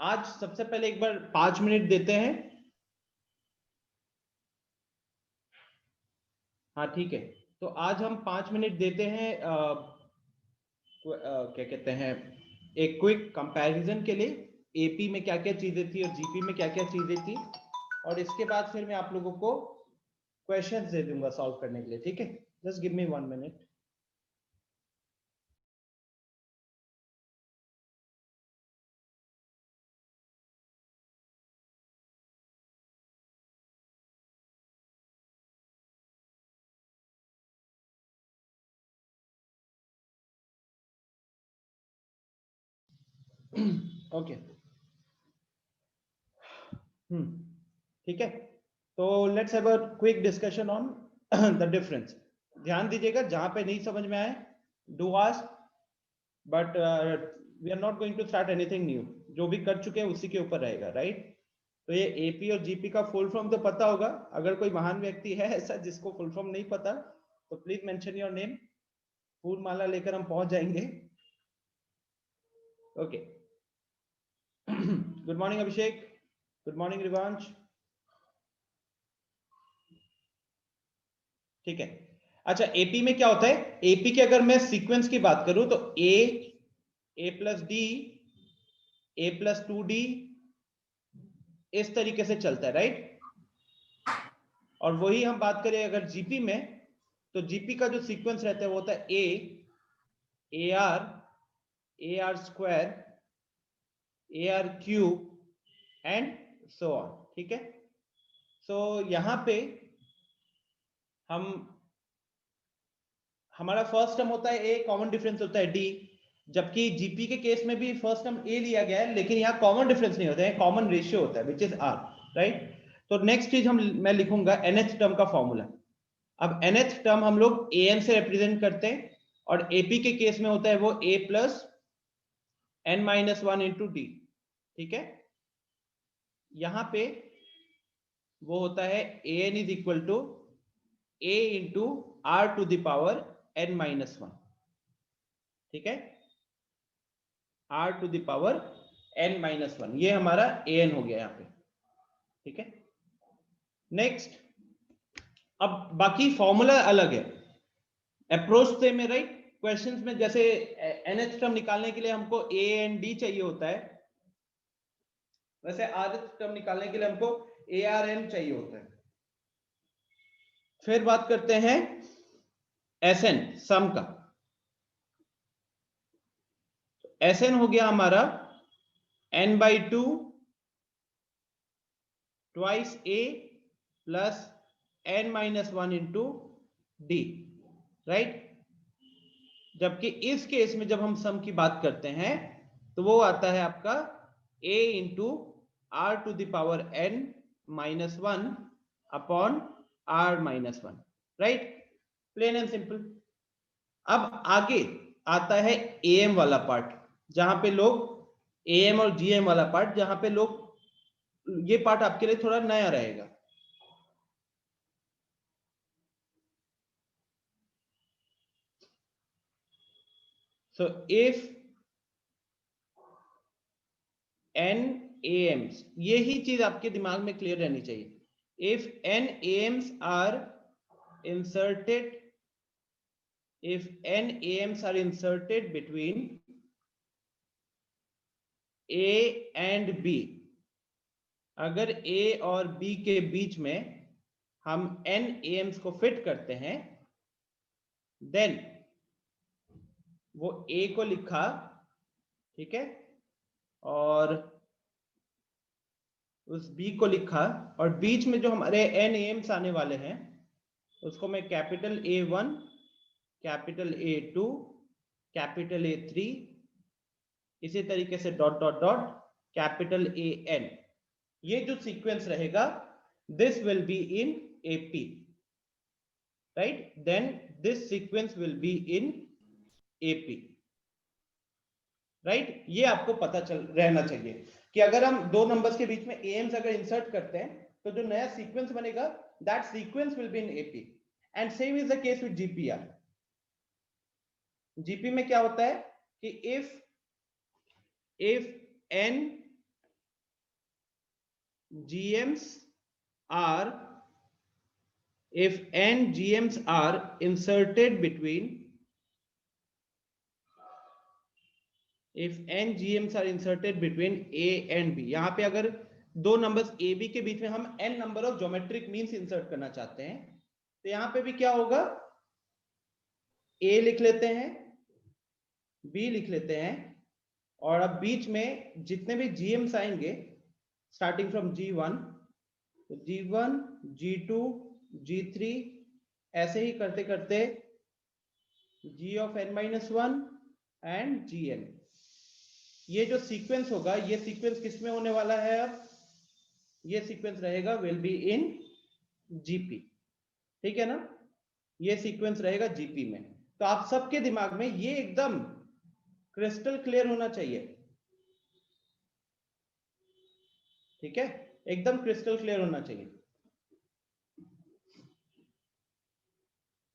आज सबसे पहले एक बार 5 मिनट देते हैं। हाँ ठीक है, तो आज हम 5 मिनट देते हैं क्या कहते हैं, एक क्विक कंपैरिजन के लिए एपी में क्या क्या चीजें थी और जीपी में क्या क्या चीजें थी, और इसके बाद फिर मैं आप लोगों को क्वेश्चंस दे दूंगा सॉल्व करने के लिए। ठीक है, just give me 1 minute. Okay, ठीक है, तो let's have a quick discussion on the difference. ध्यान दीजिएगा, जहां पे नहीं समझ में आए do ask, but we are not going to start anything new. जो भी कर चुके हैं उसी के ऊपर रहेगा, राइट? तो ये एपी और जीपी का फुल फॉर्म तो पता होगा। अगर कोई महान व्यक्ति है ऐसा जिसको फुल फॉर्म नहीं पता तो प्लीज मेंशन योर नेम, फूल माला लेकर हम पहुंच जाएंगे। ओके, गुड मॉर्निंग अभिषेक, गुड मॉर्निंग रिवांश। ठीक है, अच्छा एपी में क्या होता है? एपी के अगर मैं सीक्वेंस की बात करूं तो ए प्लस डी, ए प्लस 2D, इस तरीके से चलता है, राइट? और वही हम बात करें अगर जीपी में, तो जीपी का जो सीक्वेंस रहता है वो होता है ए r square, A R cube and so on. ठीक है, सो यहां पे हम, हमारा फर्स्ट टर्म होता है ए, कॉमन डिफरेंस होता है डी, जबकि जीपी के केस में भी फर्स्ट टर्म ए लिया गया है, लेकिन यहाँ कॉमन डिफरेंस नहीं होता है, कॉमन रेशियो होता है विच इज आर, राइट? तो नेक्स्ट चीज मैं लिखूंगा nth टर्म का फॉर्मूला। अब nth टर्म हम लोग an से रिप्रेजेंट करते हैं, और एपी के केस में होता है वो a plus n-1 into D. ठीक है, यहां पे वो होता है an is equal to a into r to the power n-1। ठीक है, r to the power n-1, ये हमारा an हो गया यहाँ पे। ठीक है, नेक्स्ट, अब बाकी फॉर्मूला अलग है, अप्रोच सेम है, राइट? क्वेश्चंस में जैसे nth टर्म निकालने के लिए हमको a एंड d चाहिए होता है, वैसे rth टर्म निकालने के लिए हमको a r n चाहिए होता है। फिर बात करते हैं Sn, सम का। Sn हो गया हमारा n/2 twice a plus n-1 into D, right? जबकि इस केस में जब हम सम की बात करते हैं तो वो आता है आपका a into r to the power n-1 upon r-1, right? Plain and simple. अब आगे आता है am वाला पार्ट, जहां पे लोग am और gm वाला पार्ट, जहां पे लोग, ये पार्ट आपके लिए थोड़ा नया रहेगा। So if n AMs, यही चीज आपके दिमाग में क्लियर रहनी चाहिए। If n AMs are inserted, if n AMs are inserted between A and B, अगर A और B के बीच में हम n AMs को फिट करते हैं, देन वो A को लिखा, ठीक है, और उस B को लिखा, और बीच में जो हमारे n AMs आने वाले हैं उसको मैं capital A1, capital A2, capital A3, इसी तरीके से dot dot dot capital AN, ये जो सीक्वेंस रहेगा this will be in AP, right? Then this sequence will be in AP, right? ये आपको पता चल रहना चाहिए कि अगर हम दो नंबर्स के बीच में AMs अगर इंसर्ट करते हैं तो जो नया सीक्वेंस बनेगा that sequence will be in AP, and same is the case with GPR। GP में क्या होता है कि if n GMs are, if n GMs are inserted between, if n GMs are inserted between A and B, यहां पे अगर दो numbers A B के बीच में हम n number of geometric means insert करना चाहते हैं, तो यहां पे भी क्या होगा, A लिख लेते हैं, B लिख लेते हैं, और अब बीच में जितने भी GMs आएंगे स्टार्टिंग फ्रॉम G1, तो G1 G2 G3 ऐसे ही करते करते G of n-1 and Gn, ये जो सीक्वेंस होगा, ये सीक्वेंस किस में होने वाला है, अब ये सीक्वेंस रहेगा विल बी इन जीपी, ठीक है ना, ये सीक्वेंस रहेगा जीपी में। तो आप सबके दिमाग में ये एकदम क्रिस्टल क्लियर होना चाहिए, ठीक है, एकदम क्रिस्टल क्लियर होना चाहिए।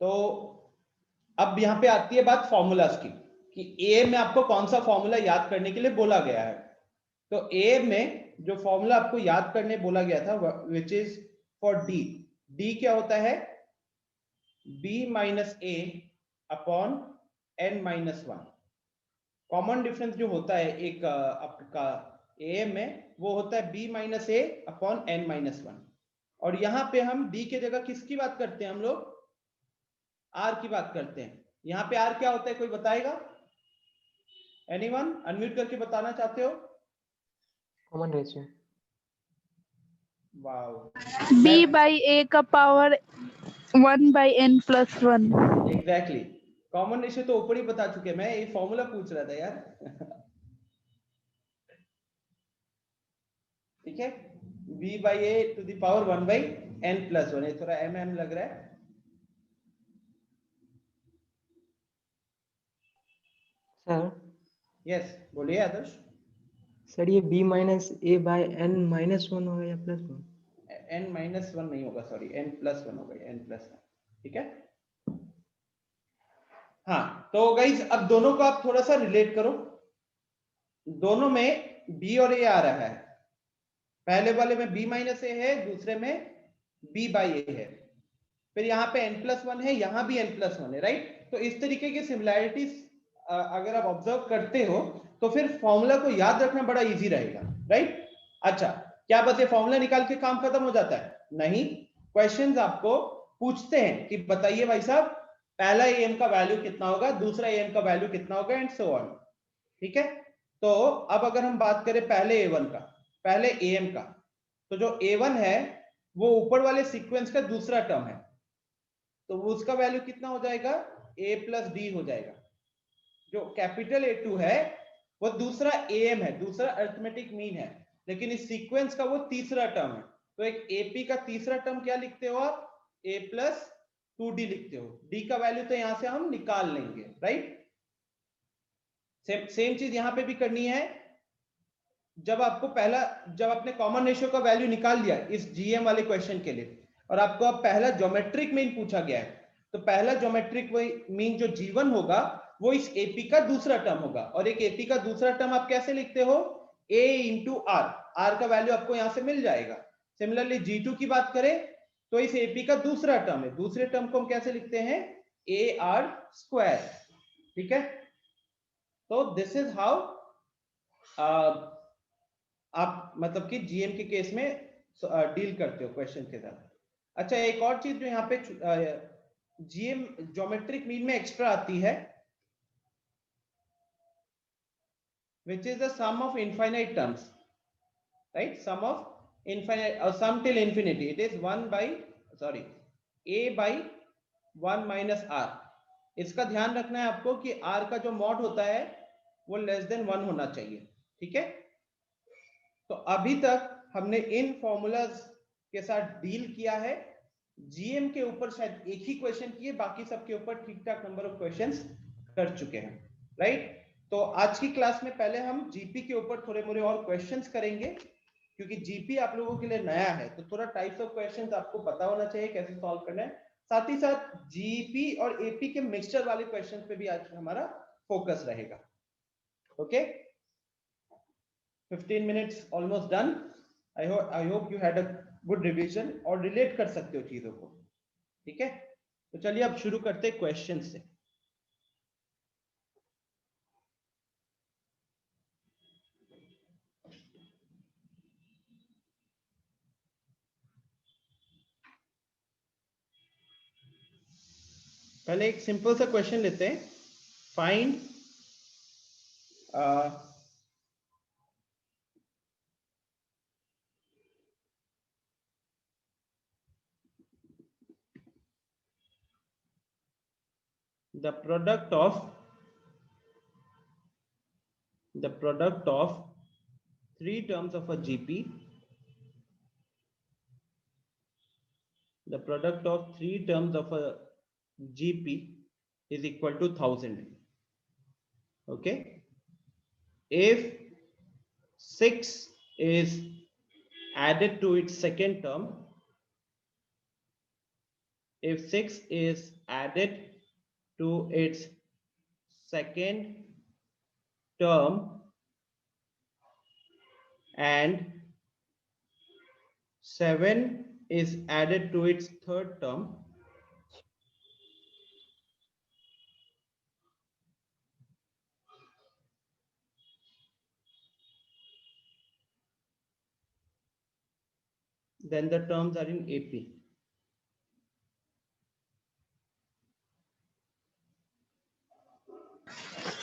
तो अब यहां पे आती है बात फॉर्मूलाज की, कि ए में आपको कौन सा फॉर्मूला याद करने के लिए बोला गया है। तो ए में जो फॉर्मूला आपको याद करने बोला गया था, which is for D, D क्या होता है, b माइनस ए अपॉन n-1। कॉमन डिफरेंस जो होता है एक आपका ए में, वो होता है b माइनस ए अपॉन n-1, और यहां पे हम d के जगह किसकी बात करते हैं, हम लोग r की बात करते हैं। यहां पे r क्या होता है, कोई बताएगा, एनीवन अनम्यूट करके बताना चाहते हो? Common ratio, wow, b by a का power 1 by n plus 1। Exactly, common ratio तो ऊपर ही बता चुके, मैं ये फॉर्मूला पूछ रहा था यार। ठीक है, b by a to the power 1 by n plus 1, ये थोड़ा mm लग रहा है। सर यस बोलिए आदर्श। सर ये b माइनस ए बाय n-1 होगा या +1? n-1 नहीं होगा, सॉरी n+1 होगा, n+1, ठीक है। हाँ तो गाइज अब दोनों को आप थोड़ा सा रिलेट करो, दोनों में b और a आ रहा है, पहले वाले में b माइनस ए है, दूसरे में b बाई ए है, फिर यहाँ पे n+1 है, यहाँ भी n+1 है, राइट। तो इस तरीके की सिमिलैरिटीज अगर आप ऑब्जर्व करते हो तो फिर फॉर्मूला को याद रखना बड़ा इजी रहेगा, राइट। अच्छा, क्या बस ये फॉर्मूला निकाल के काम खत्म हो जाता है? नहीं, क्वेश्चंस आपको पूछते हैं कि बताइए भाई साहब पहला am का वैल्यू कितना होगा, दूसरा am का वैल्यू कितना होगा, एंड सो ऑन, ठीक है। तो अब अगर हम बात करें पहले a1 का, पहले am का, तो जो a1 है वो ऊपर वाले सीक्वेंस का दूसरा टर्म है, तो उसका वैल्यू कितना हो जाएगा, a प्लस डी हो जाएगा। जो कैपिटल A2 है वो दूसरा am है, दूसरा अरिथमेटिक मीन है, लेकिन इस सीक्वेंस का वो तीसरा टर्म है। तो एक AP का तीसरा टर्म क्या लिखते हो आप, a प्लस 2d लिखते हो, d का वैल्यू तो यहां से हम निकाल लेंगे, राइट। सेम चीज यहां पे भी करनी है। जब आपको पहला, जब आपने कॉमन रेशियो का वैल्यू निकाल लिया इस GM वाले क्वेश्चन के लिए, और आपको अब पहला ज्योमेट्रिक मीन पूछा गया है, तो पहला ज्योमेट्रिक मीन जो G1 होगा वो इस AP का दूसरा टर्म होगा, और एक AP का दूसरा टर्म आप कैसे लिखते हो, A इंटू आर, आर का वैल्यू आपको यहां से मिल जाएगा। सिमिलरली G2 की बात करें तो इस AP का दूसरा टर्म है, दूसरे टर्म को हम कैसे लिखते हैं, AR स्क्वायर, ठीक है। तो दिस इज हाउ आप मतलब कि GM के केस में डील करते हो क्वेश्चन के साथ। अच्छा, एक और चीज जो यहाँ पे GM ज्योमेट्रिक मीन में एक्स्ट्रा आती है, which is the sum of infinite terms, right, sum of infinite or sum till infinity, it is 1 by sorry a by 1 minus r। इसका ध्यान रखना है आपको कि r का जो मॉड होता है वो लेस देन 1 होना चाहिए, ठीक है। तो अभी तक हमने इन फॉर्मूलाज के साथ डील किया है। GM के ऊपर शायद एक ही क्वेश्चन किए, बाकी सबके ऊपर ठीक ठाक नंबर ऑफ क्वेश्चंस कर चुके हैं, राइट। तो आज की क्लास में पहले हम जीपी के ऊपर थोड़े मोरे और क्वेश्चंस करेंगे, क्योंकि जीपी आप लोगों के लिए नया है, तो थोड़ा टाइप्स ऑफ क्वेश्चंस आपको पता होना चाहिए कैसे सॉल्व करना है। साथ ही साथ जीपी और एपी के मिक्सचर वाले क्वेश्चंस पे भी आज हमारा फोकस रहेगा। Okay, 15 minutes almost done, I hope you had a good revision और रिलेट कर सकते हो चीजों को, ठीक है। तो चलिए अब शुरू करते हैं क्वेश्चन से। पहले एक सिंपल सा क्वेश्चन लेते हैं। Find the product of three terms of a GP. The product of three terms of a GP is equal to 1000. Okay. If 6 is added to its second term, if 6 is added to its second term and 7 is added to its third term, then the terms are in AP.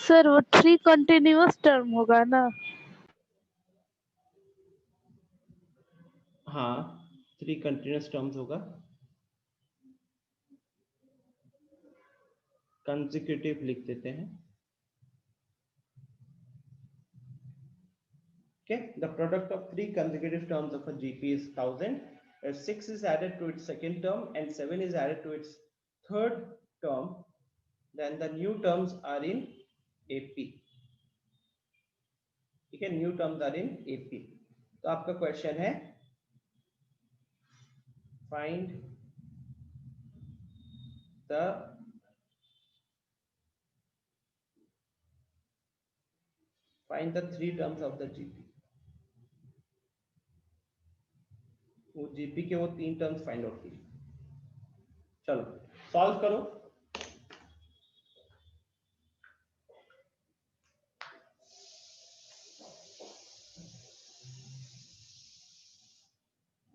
Sir वो 3 continuous term होगा ना? हाँ, 3 continuous terms होगा। Consecutive लिख देते हैं। Okay, the product of 3 consecutive terms of a GP is 1000. If 6 is added to its second term and 7 is added to its third term, then the new terms are in AP. ठीक है, new terms are in AP. तो आपका question है find the 3 terms of the GP. वो GP के वो 3 terms find out कीजिए। चलो सॉल्व करो।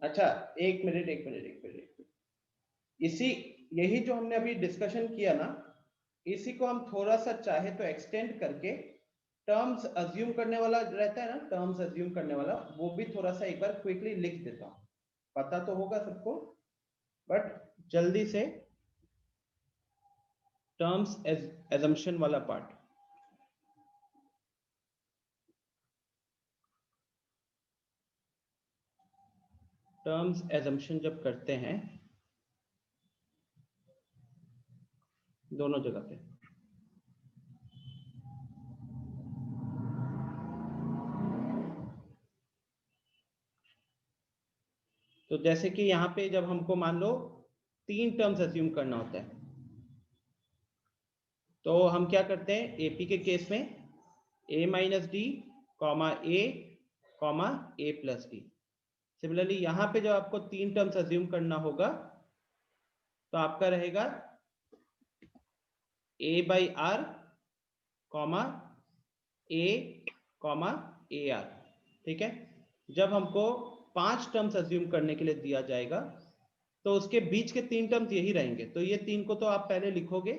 अच्छा, एक मिनट। इसी यही जो हमने अभी डिस्कशन किया ना, इसी को हम थोड़ा सा चाहे तो एक्सटेंड करके टर्म्स अज्यूम करने वाला रहता है ना, टर्म्स अज्यूम करने वाला, वो भी थोड़ा सा एक बार क्विकली लिख देता हूं। पता तो होगा सबको, बट जल्दी से टर्म्स एजम्पशन वाला पार्ट। टर्म्स एजम्पशन जब करते हैं दोनों जगह पे, तो जैसे कि यहाँ पे जब हमको मान लो 3 टर्म्स अज्यूम करना होता है, तो हम क्या करते हैं एपी के केस में a minus D comma A plus D. Similarly यहाँ पे जब आपको 3 टर्म्स अज्यूम करना होगा तो आपका रहेगा a by r comma A R. ठीक है, जब हमको 5 टर्म्स अज्यूम करने के लिए दिया जाएगा तो उसके बीच के 3 टर्म्स यही रहेंगे, तो ये 3 को तो आप पहले लिखोगे,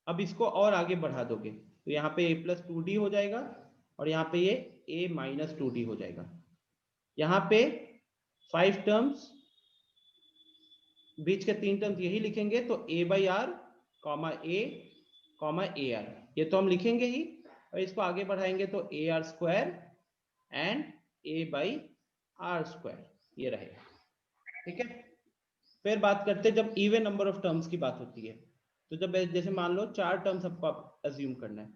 अब इसको और आगे बढ़ा दोगे तो यहाँ पे a प्लस 2d हो जाएगा और यहाँ पे ये a माइनस 2d हो जाएगा। यहाँ पे 5 टर्म्स, बीच के 3 टर्म्स यही लिखेंगे, तो a by r comma A R, ये तो हम लिखेंगे ही, और इसको आगे बढ़ाएंगे तो a r square and a by r square, ये रहेगा। ठीक है, फिर बात करते हैं जब इवन नंबर ऑफ टर्म्स की बात होती है, तो जब जैसे मान लो 4 टर्म्स आपको अज्यूम करना है,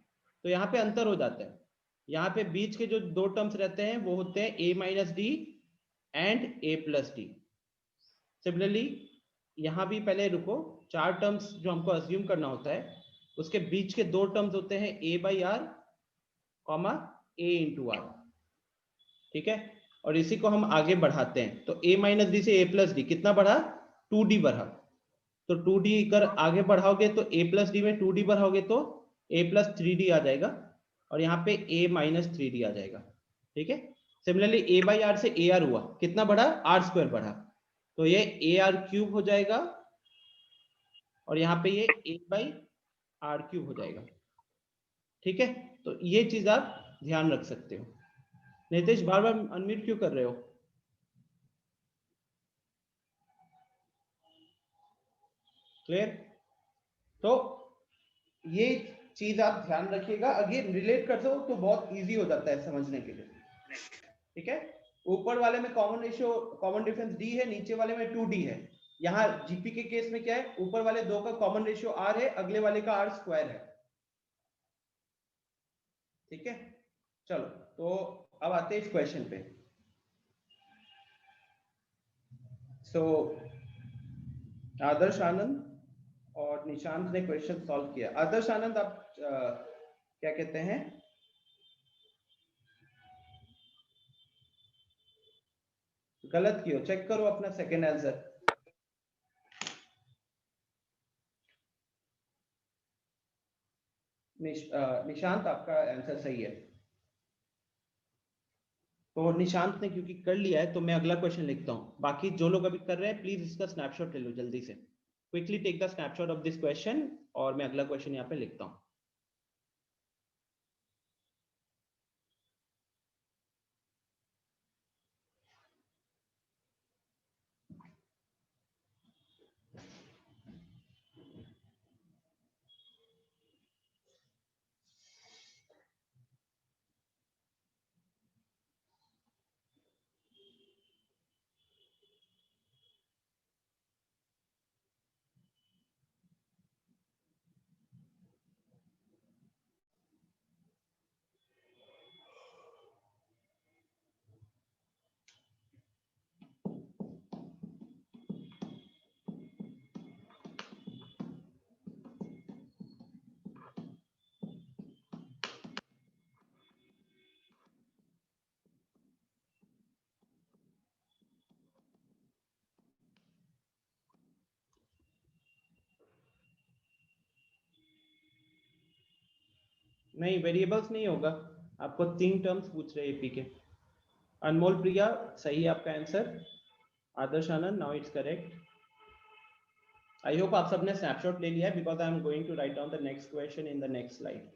तो यहाँ पे अंतर हो जाता है। यहाँ पे बीच के जो 2 टर्म्स रहते हैं वो होते हैं a minus D and a plus D. Similarly यहाँ भी पहले रुको, 4 टर्म्स जो हमको अज्यूम करना होता है उसके बीच के 2 टर्म्स होते हैं a by r comma a into r, ठीक है। और इसी को हम आगे बढ़ाते हैं, तो a माइनस डी से a प्लस डी कितना बढ़ा, 2d बढ़ा। तो 2d कर आगे बढ़ाओगे तो a प्लस डी में 2d बढ़ाओगे तो a प्लस 3d आ जाएगा, और यहाँ पे a माइनस 3d आ जाएगा, ठीक है। सिमिलरली a बाई आर से a आर हुआ, कितना बढ़ा, आर स्क्वायर बढ़ा, तो ये a आर क्यूब हो जाएगा, और यहाँ पे ये a बाई आर क्यूब हो जाएगा, ठीक है। तो ये चीज आप ध्यान रख सकते हो। नितेश बार बार अनम्यूट क्यों कर रहे हो? क्लियर? तो ये चीज आप ध्यान रखिएगा, अगर रिलेट करते हो तो बहुत इजी हो जाता है समझने के लिए, ठीक है। ऊपर वाले में common ratio, common difference d है, नीचे वाले में 2d है। यहाँ जीपी के केस में क्या है, ऊपर वाले दो का कॉमन रेशियो r है, अगले वाले का r स्क्वायर है, ठीक है। चलो, तो अब आते हैं इस क्वेश्चन पे। सो आदर्श आनंद और निशांत ने क्वेश्चन सॉल्व किया। आदर्श आनंद, आप क्या कहते हैं? गलत किया, चेक करो अपना सेकंड आंसर। निशांत, आपका आंसर सही है। तो निशांत ने क्योंकि कर लिया है, तो मैं अगला क्वेश्चन लिखता हूँ। बाकी जो लोग अभी कर रहे हैं, प्लीज इसका स्नैपशॉट ले लो जल्दी से, quickly take the snapshot of this question, और मैं अगला क्वेश्चन यहाँ पे लिखता हूँ। नहीं, वेरिएबल्स नहीं होगा, आपको 3 टर्म्स पूछ रहे हैं एपी के। अनमोल प्रिया, सही है आपका answer. Adarsh Anand, now it's correct. I hope आप सबने स्नैपशॉट ले लिया है, because I am going to write down the next question in the next slide.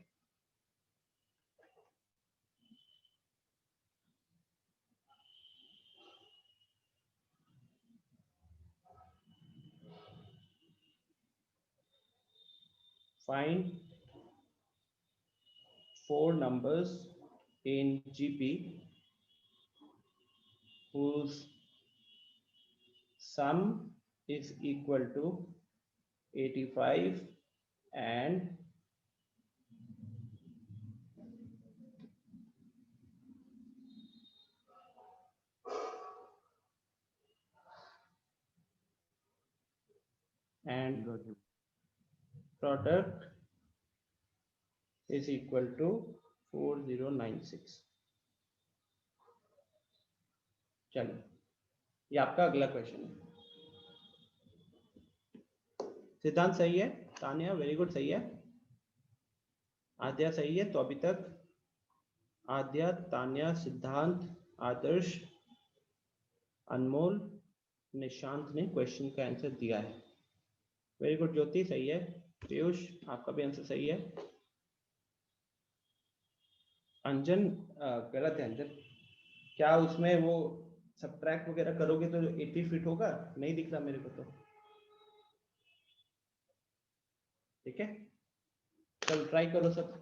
Find 4 numbers in GP whose sum is equal to 85 and 4 product is equal to 4096। चलिए, ये आपका अगला question है। सिद्धांत सही है, तानिया वेरी गुड सही है, आद्या सही है। तो अभी तक आद्या, तानिया, सिद्धांत, आदर्श, अनमोल, निशांत ने क्वेश्चन का आंसर दिया है। वेरी गुड ज्योति, सही है। पीयूष, आपका भी आंसर सही है। अंजन गलत है। अंजन, क्या उसमें वो सबट्रैक्ट वगैरह करोगे तो 80 फिट होगा? नहीं दिख रहा मेरे को तो, ठीक है। चलो ट्राई करो सब।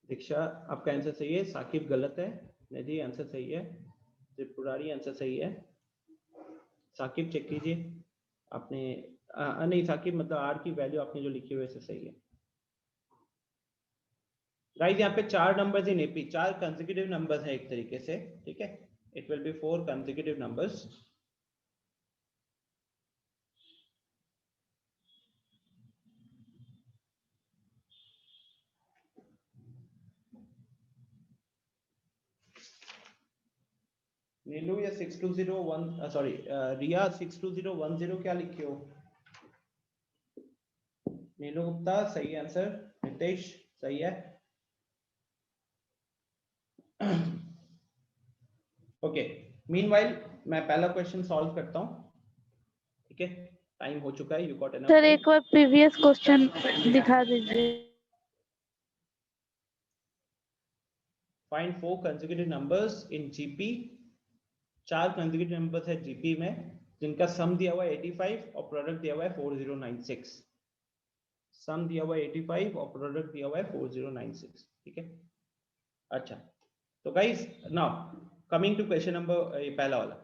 दीक्षा आपका आंसर सही है, साकिब गलत है, नदी आंसर सही है, त्रिपुरारी आंसर सही है। साकिब चेक कीजिए आपने नहीं साकिब मतलब आर की वैल्यू आपने जो लिखी हुई है सही है। गाइस यहाँ पे 4 numbers in A P, 4 consecutive numbers है एक तरीके से, ठीक है। It will be 4 consecutive numbers. Neelu या 6201 सॉरी रिया 62010 क्या लिखे हो? नीलू गुप्ता सही आंसर, नितेश सही है। ओके, मीनवाइल मैं पहला क्वेश्चन सॉल्व करता हूं, ठीक है। टाइम हो चुका है, you got enough sir time. एक बार प्रीवियस क्वेश्चन दिखा दीजिए। Find 4 consecutive numbers in GP. 4 consecutive numbers है जीपी में जिनका सम दिया हुआ है 85 और प्रोडक्ट दिया हुआ है 4096। सम दिया हुआ है 85 और प्रोडक्ट दिया हुआ है 4096, ठीक है। अच्छा, तो guys now coming to question number, ये पहला वाला।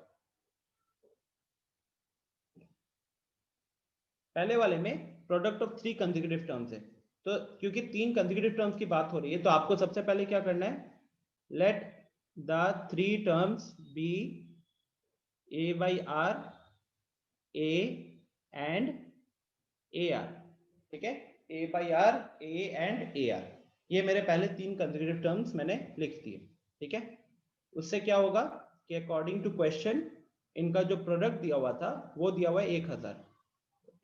पहले वाले में प्रोडक्ट ऑफ 3 कंसेक्यूटिव टर्म्स है, तो क्योंकि 3 कंसेक्यूटिव टर्म्स की बात हो रही है तो आपको सबसे पहले क्या करना है, let the 3 terms be a by r, a and ar, ठीक है। a by r, a and ar, ये मेरे पहले 3 कंसेक्यूटिव टर्म्स मैंने लिख दिए, ठीक है। उससे क्या होगा कि अकॉर्डिंग टू क्वेश्चन इनका जो प्रोडक्ट दिया हुआ था वो दिया हुआ है 1000,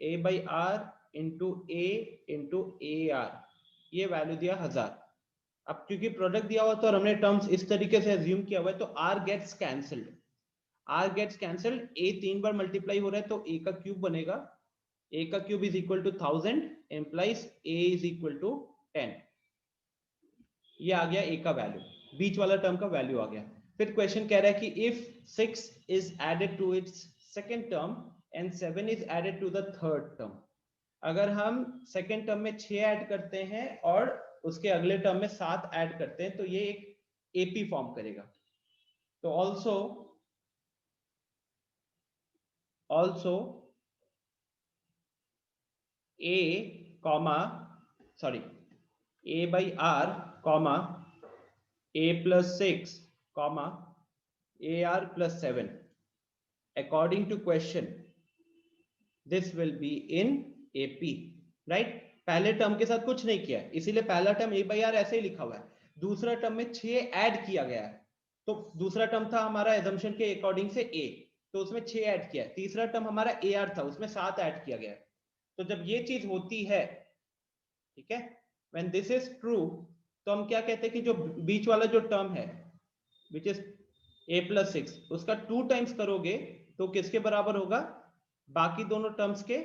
a by r into a into A R, ये वैल्यू दिया 1000। अब क्योंकि प्रोडक्ट दिया हुआ था और हमने टर्म्स इस तरीके से एज्यूम किया हुआ है तो r gets cancelled, r gets cancelled, a 3 बार मल्टीप्लाई हो रहा है तो a का क्यूब बनेगा, a का cube is equal to 1000 implies a is equal to 10। ये आ गया a का वैल्यू, बीच वाला टर्म का वैल्यू आ गया। फिर क्वेश्चन कह रहा है कि if 6 is added to its second term and 7 is added to the third term, अगर हम सेकंड टर्म में 6 ऐड करते हैं और उसके अगले टर्म में 7 ऐड करते हैं तो ये एक एपी फॉर्म करेगा। तो also a comma sorry a by r comma a plus 6 comma ar plus 7 according to question this will be in AP, right? पहले टर्म के साथ कुछ नहीं किया इसीलिए पहला टर्म a by r ऐसे ही लिखा हुआ है, दूसरा टर्म में 6 ऐड किया गया है, तो दूसरा टर्म था हमारा एजम्पशन के अकॉर्डिंग से a, तो उसमें 6 ऐड किया, तीसरा टर्म हमारा ar था उसमें 7 ऐड किया गया। तो जब ये चीज होती है, ठीक है, when this is true, तो हम क्या कहते हैं कि जो बीच वाला जो टर्म है which is a plus 6 उसका 2 टाइम्स करोगे तो किसके बराबर होगा, बाकी दोनों टर्म्स के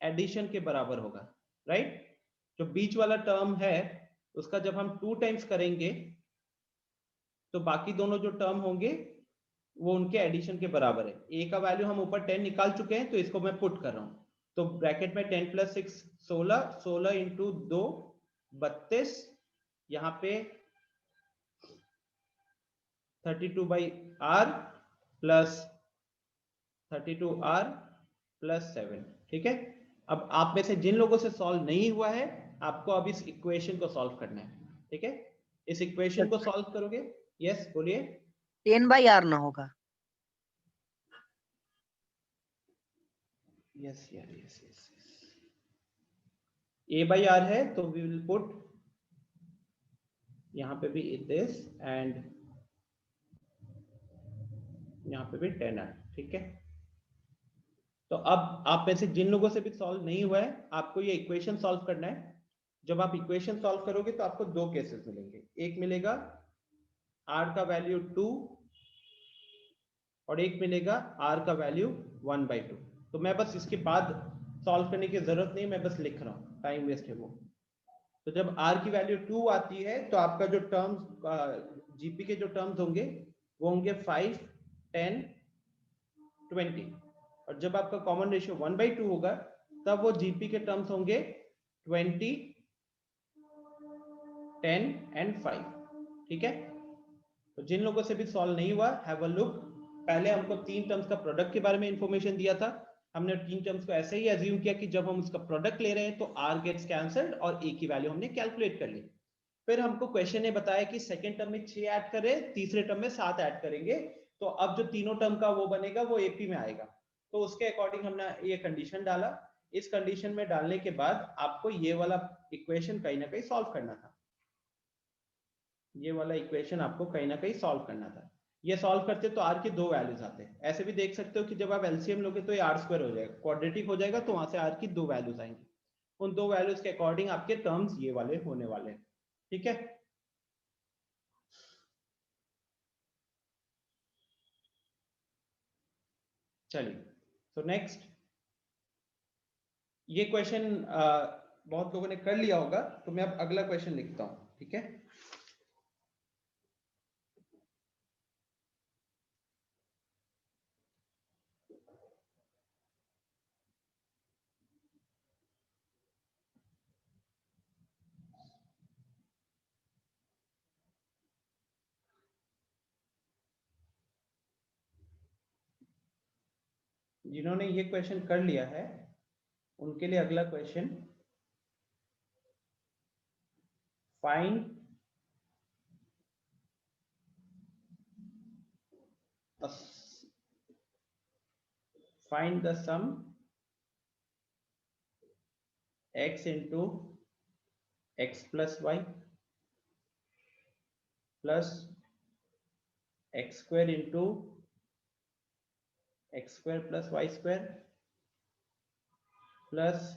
एडिशन के बराबर होगा, राइट। जो बीच वाला टर्म है उसका जब हम 2 टाइम्स करेंगे तो बाकी दोनों जो टर्म होंगे वो उनके एडिशन के बराबर है। a का वैल्यू हम ऊपर 10 निकाल चुके हैं तो इसको मैं पुट कर रहा हूं, तो ब्रैकेट में 10 प्लस 6 16, 16 इंटू 2 32, यहाँ पे 32 by r plus 32r plus 7, ठीक है। अब आप में से जिन लोगों से सॉल्व नहीं हुआ है आपको अब इस इक्वेशन को सॉल्व करना है, ठीक है। इस इक्वेशन को सॉल्व करोगे, यस बोलिए। 10 बाई आर ना होगा? यस यार yes yes, a by r है तो वी विल पुट यहाँ पे भी दिस एंड यहाँ पे भी 10r, ठीक है। तो अब आप में से जिन लोगों से भी सॉल्व नहीं हुआ है आपको ये इक्वेशन सॉल्व करना है। जब आप इक्वेशन सॉल्व करोगे तो आपको 2 केसेस मिलेंगे, एक मिलेगा r का वैल्यू 2 और एक मिलेगा r का वैल्यू 1/2। तो मैं बस इसके बाद सॉल्व करने की जरूरत नहीं, मैं बस लिख रहा हूँ, टाइम वेस्ट है वो। तो जब r की वैल्यू 2 आती है तो आपका जो टर्म्स जीपी के जो टर्म्स होंगे वो होंगे 5, 10, 20, और जब आपका कॉमन रेशियो 1/2 होगा तब वो जीपी के टर्म्स होंगे 20, 10 एंड 5। ठीक है, तो जिन लोगों से भी सॉल्व नहीं हुआ, हैव अ लुक। पहले हमको 3 टर्म्स का प्रोडक्ट के बारे में इंफॉर्मेशन दिया था। हमने 3 टर्म्स को ऐसे ही अज्यूम किया कि जब हम उसका प्रोडक्ट ले रहे हैं तो r गेट्स कैंसल्ड और a की वैल्यू हमने कैलकुलेट कर ली। फिर हमको क्वेश्चन ने बताया कि सेकंड टर्म में 6 ऐड करें, तीसरे टर्म में 7 ऐड करेंगे, तो अब जो तीनों टर्म का वो बनेगा वो AP में आएगा। तो उसके अकॉर्डिंग हमने ये कंडीशन डाला। इस कंडीशन में डालने के बाद आपको ये वाला इक्वेशन कहीं ना कहीं सॉल्व करना था। ये वाला इक्वेशन आपको कहीं ना कहीं सॉल्व करना था। ये सॉल्व करते तो r की 2 वैल्यूज आते हैं। ऐसे भी देख सकते हो कि जब आप एलसीएम लोगे तो ये r² हो जाएगा, क्वाड्रेटिक हो जाएगा, तो वहां से r की 2 वैल्यूज आएंगी। उन 2 वैल्यूज के अकॉर्डिंग आपके टर्म्स ये वाले होने वाले हैं। ठीक है, चलिए। तो नेक्स्ट, ये क्वेश्चन बहुत लोगों ने कर लिया होगा, तो मैं अब अगला क्वेश्चन लिखता हूं। ठीक है, जिन्होंने ये क्वेश्चन कर लिया है उनके लिए अगला question, find the sum x into x plus y plus x square into x square plus y square plus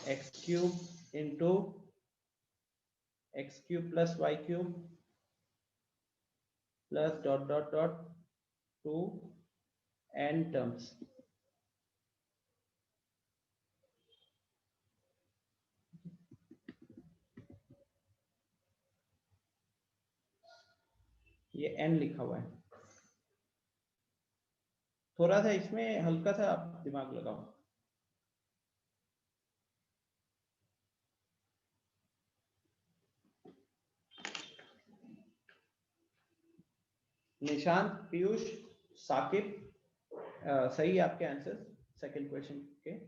x cube into x cube plus y cube plus dot dot dot to n terms। ये n लिखा हुआ है, थोड़ा सा इसमें हल्का सा आप दिमाग लगाओ। निशांत, पीयूष, साकिब, सही है आपके आंसर सेकंड क्वेश्चन के।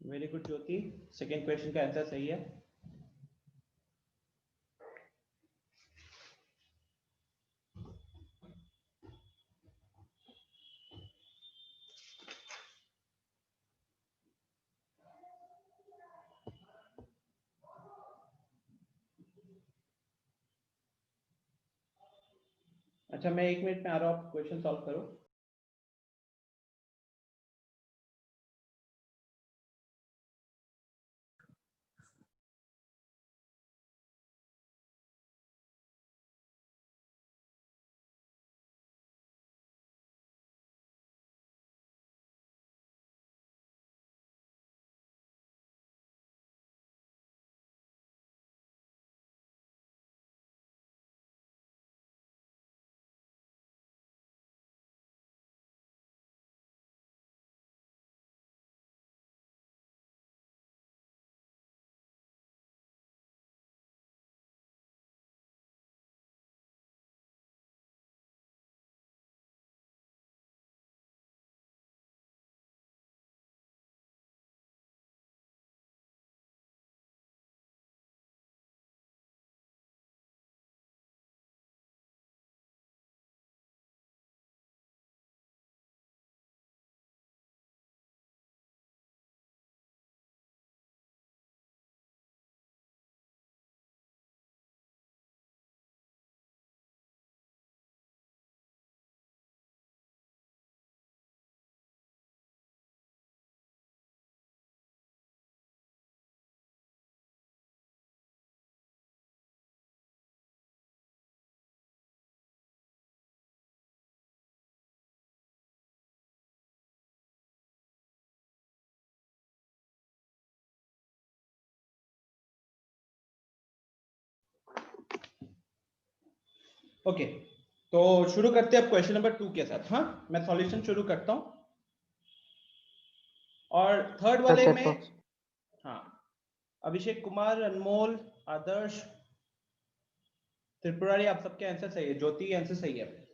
वेरी गुड ज्योति, सेकंड क्वेश्चन का आंसर सही है। अच्छा, मैं 1 मिनट में आ रहा हूँ, क्वेश्चन सॉल्व करो। ओके, तो शुरू करते हैं अब क्वेश्चन नंबर 2 के साथ। हाँ, मैं सॉल्यूशन शुरू करता हूं और थर्ड वाले चैट में बॉक्स। हाँ, अभिषेक कुमार, अनमोल, आदर्श, त्रिपुरारी, आप सबके आंसर सही है। ज्योति आंसर सही है।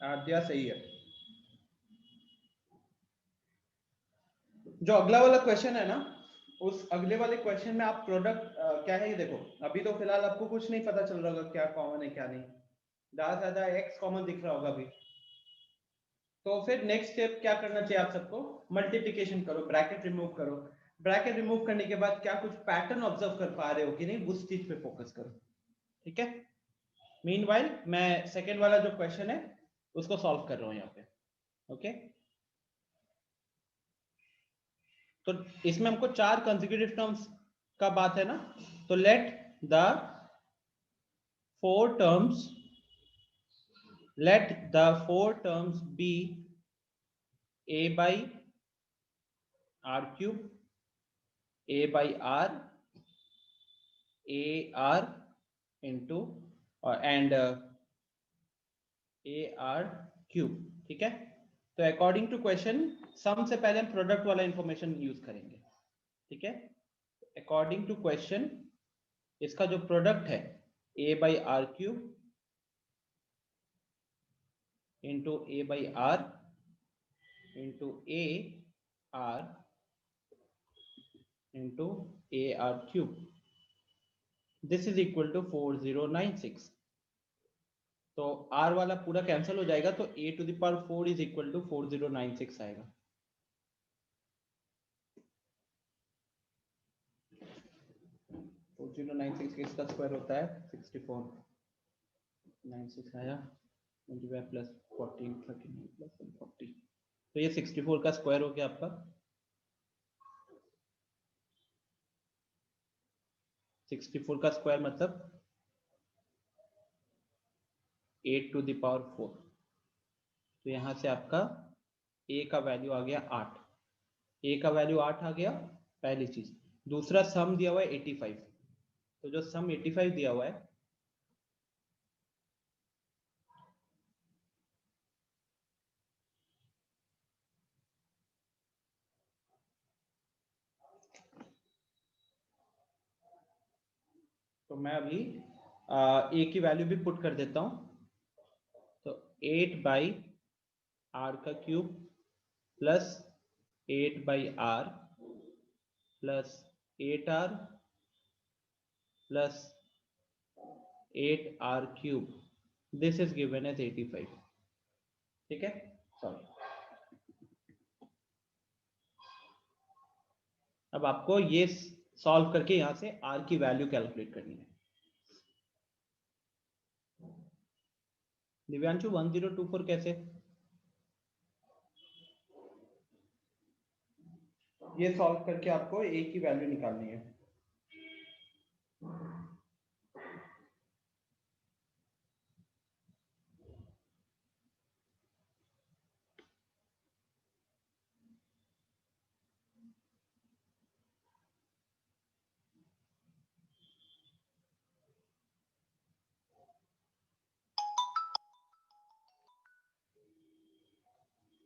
आद्या सही है। जो अगला वाला क्वेश्चन है ना, उस अगले वाले क्वेश्चन में आप प्रोडक्ट क्या है ये देखो। अभी तो फिलहाल आपको कुछ नहीं पता चल रहा होगा क्या कॉमन है क्या नहीं, ज्यादा से ज्यादा एक्स कॉमन दिख रहा होगा अभी। तो फिर नेक्स्ट स्टेप क्या करना चाहिए आप सबको, मल्टीप्लिकेशन करो, ब्रैकेट रिमूव करो। ब्रैकेट रिमूव करने के बाद क्या कुछ पैटर्न ऑब्जर्व कर पा रहे हो कि नहीं, उस चीज पे फोकस करो। ठीक है, मीनवाइल मैं सेकेंड वाला जो क्वेश्चन है उसको सॉल्व कर रहा हूं यहाँ पे। ओके, तो इसमें हमको 4 कंसेक्यूटिव टर्म्स का बात है ना, तो let the 4 terms be a by r cube, a by r, a r into and a r cube। ठीक है, तो अकॉर्डिंग टू क्वेश्चन सम से पहले हम प्रोडक्ट वाला इंफॉर्मेशन यूज करेंगे। ठीक है, अकॉर्डिंग टू क्वेश्चन इसका जो प्रोडक्ट है a by r cube into a by r into a r into a r cube, this is equal to 4096। तो r वाला पूरा कैंसिल हो जाएगा, तो a to the power 4 is equal to 4096 आएगा। तो 4096 इसका स्क्वायर होता है 64, 96 आया 25 प्लस 14 39 प्लस 40, तो ये 64 का स्क्वायर हो गया आपका। 64 का स्क्वायर मतलब 8 टू द पावर 4। तो यहां से आपका a का वैल्यू आ गया 8, a का वैल्यू 8 आ गया, पहली चीज। दूसरा सम दिया हुआ है 85, तो जो सम 85 दिया हुआ है तो मैं अभी a की वैल्यू भी पुट कर देता हूं। तो 8 बाई आर का cube plus 8 by r plus 8r plus 8r cube, this is given as 85। ठीक है, सॉरी। अब आपको ये सॉल्व करके यहां से r की वैल्यू कैलकुलेट करनी है। दिव्यांशु 1024 कैसे, ये सॉल्व करके आपको a की वैल्यू निकालनी है।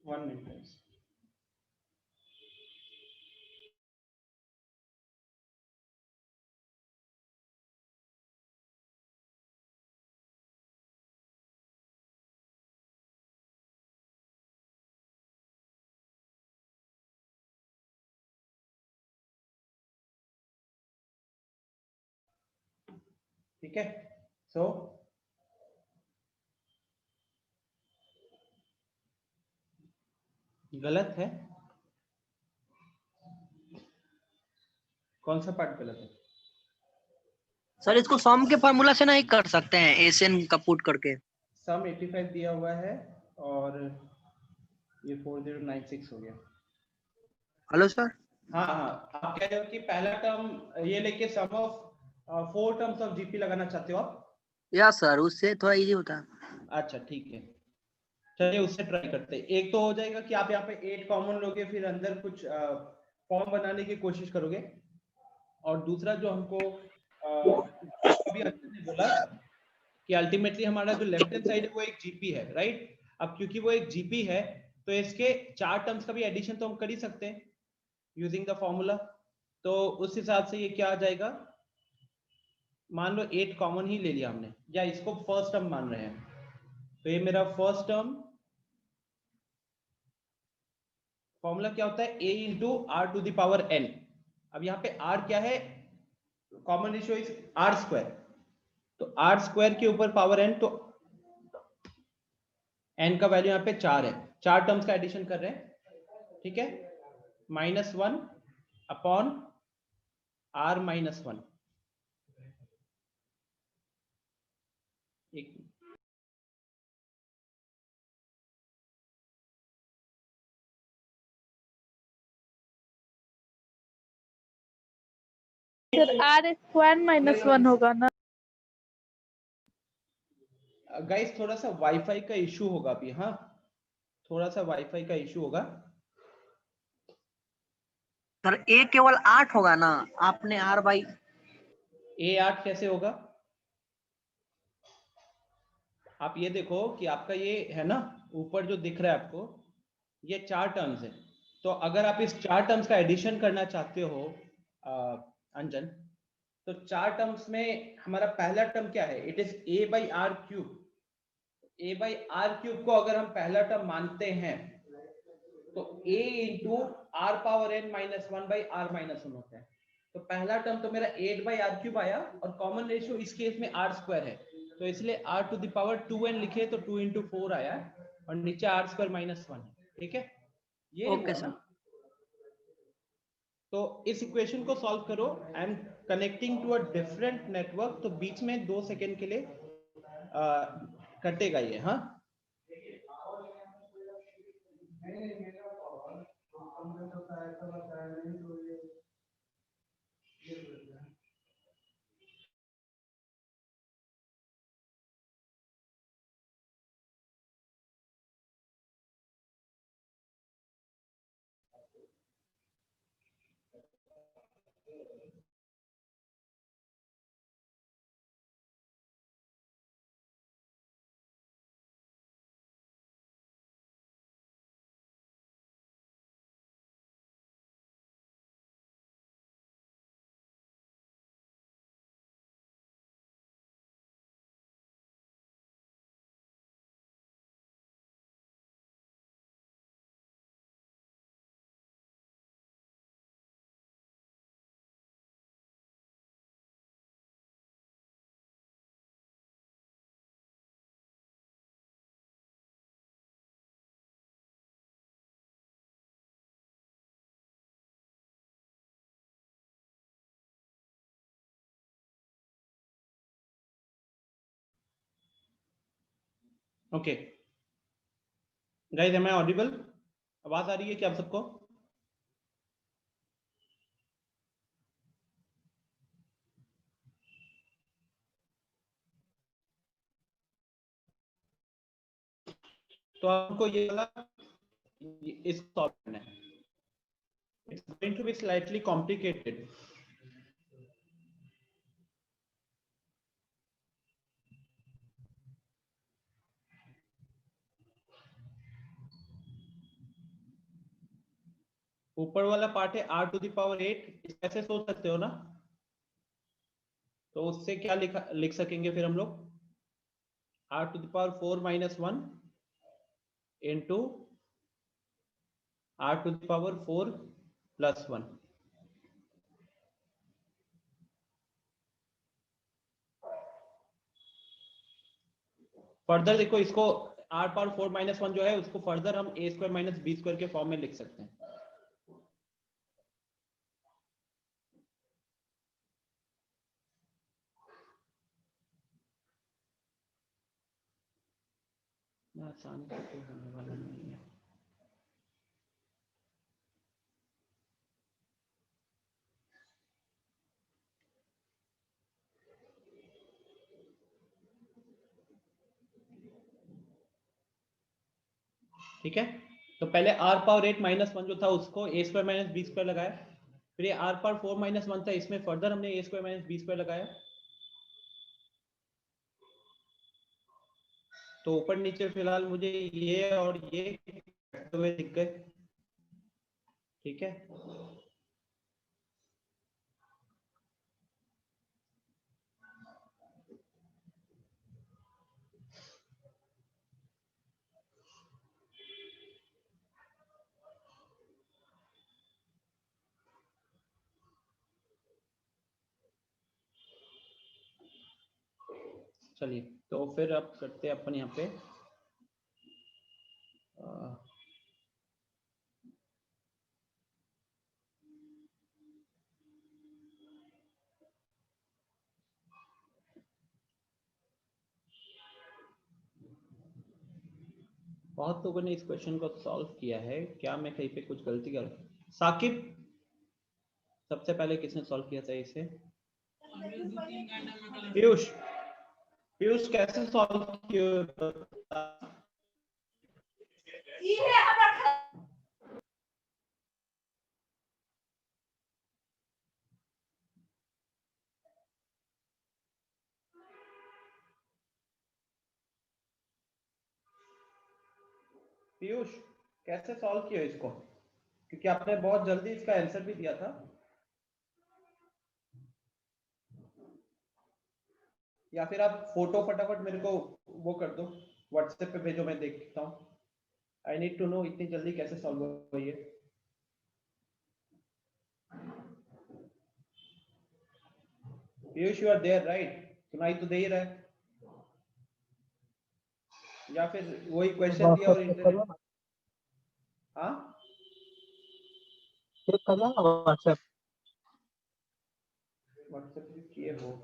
One minute. ठीक है, सो गलत है, कौन सा पार्ट गलत है? सर इसको सम के फार्मूला से नहीं कर सकते हैं, एसएन का पुट करके? सम 85 दिया हुआ है और ये 4096 हो गया। Hello sir. हाँ हाँ, आप कह रहे हो कि पहला टर्म ये लेके सम ऑफ 4 टर्म्स ऑफ जीपी लगाना चाहते हो आप? या सर उससे थोड़ा इजी होता है। अच्छा ठीक है, चलिए उससे ट्राई करते हैं। एक तो हो जाएगा कि आप यहाँ पे 8 कॉमन लोगे, फिर अंदर कुछ फॉर्म बनाने की कोशिश करोगे, और दूसरा जो हमको अभी अंजन ने बोला कि अल्टीमेटली हमारा जो लेफ्ट हैंड साइड है वो एक जीपी है, राइट। अब क्योंकि वो एक जीपी है तो इसके 4 टर्म्स का भी एडिशन तो हम कर ही सकते हैं यूजिंग द फॉर्मूला। तो उस हिसाब से ये क्या आ जाएगा, मान लो 8 कॉमन ही ले लिया हमने, या इसको फर्स्ट टर्म मान रहे हैं, तो ये मेरा फर्स्ट टर्म फॉर्मूला क्या होता है, a into r to the power n। अब यहाँ पे r क्या है, common ratio is r square, तो r स्क्वायर के ऊपर पावर n, तो n का वैल्यू यहाँ पे 4 है, 4 टर्म्स का एडिशन कर रहे हैं, ठीक है, -1 अपॉन r -1। एक सर आर स्क्वायर -1 होगा ना। गाइस थोड़ा सा वाईफाई का इशू होगा अभी, हाँ थोड़ा सा वाईफाई का इशू होगा। सर ए केवल 8 होगा ना, आपने आर बाई a8 कैसे होगा, आप ये देखो कि आपका ये है ना ऊपर जो दिख रहा है आपको, ये 4 टर्म्स है, तो अगर आप इस 4 टर्म्स का एडिशन करना चाहते हो अंजन, तो 4 टर्म्स में हमारा पहला टर्म क्या है, it is a by r cube. a by r cube को अगर हम पहला टर्म मानते हैं तो a into r power n -1 by r -1 होता है। तो पहला टर्म तो मेरा 8 बाई आर क्यूब आया, और कॉमन रेशियो इस केस में आर स्क्वायर है, तो इसलिए r to the power 2n लिखे तो 2 इंटू 4 आया, और नीचे आर स्क्वायर -1 है, ठीक है, ये ओके हुआ सर। ना। तो इस इक्वेशन को सॉल्व करो, I am connecting to a different network, तो बीच में 2 सेकेंड के लिए कटेगा ये, हाँ। Okay guys, am I audible, आवाज आ रही है क्या आप सबको? तो आपको ये वाला इस सॉल्व करना है, it's going to be slightly complicated. ऊपर वाला पार्ट है r टू द पावर 8, कैसे सोच सकते हो ना, तो उससे क्या लिख सकेंगे फिर हम लोग, r to the power 4 -1 into r to the power 4 +1। Further देखो इसको, r पावर 4 -1 जो है उसको फर्दर हम a square minus b square के फॉर्म में लिख सकते हैं। आसान तो होने वाला नहीं है। ठीक है, तो पहले r पावर 8 -1 जो था उसको a square minus b square लगाया, फिर ये आर पावर 4 माइनस 1 था, इसमें फर्दर हमने ए स्क्वायर माइनस बी स्क्वायर लगाया, तो ऊपर नीचे फिलहाल मुझे ये और ये कटते हुए दिख गए। ठीक है, चलिए तो फिर अब करते हैं अपन यहाँ पे बहुत लोगों ने इस क्वेश्चन को सॉल्व किया है, क्या मैं कहीं पे कुछ गलती कर, साकिब सबसे पहले किसने सॉल्व किया था इसे? पीयूष, पीयूष कैसे सॉल्व किया? पीयूष कैसे सॉल्व किया इसको, क्योंकि आपने बहुत जल्दी इसका आंसर भी दिया था। या फिर आप फोटो फटाफट मेरे को वो कर दो, व्हाट्सएप पे भेजो, मैं देखता हूँ। आई नीड टू नो इतनी जल्दी कैसे सॉल्व हुई है। Piyush you are there right, सुनाई तो दे ही रहा है, या फिर वही क्वेश्चन दिया और इंटरनेट? हाँ व्हाट्सएप व्हाट्सएप पे किए हो।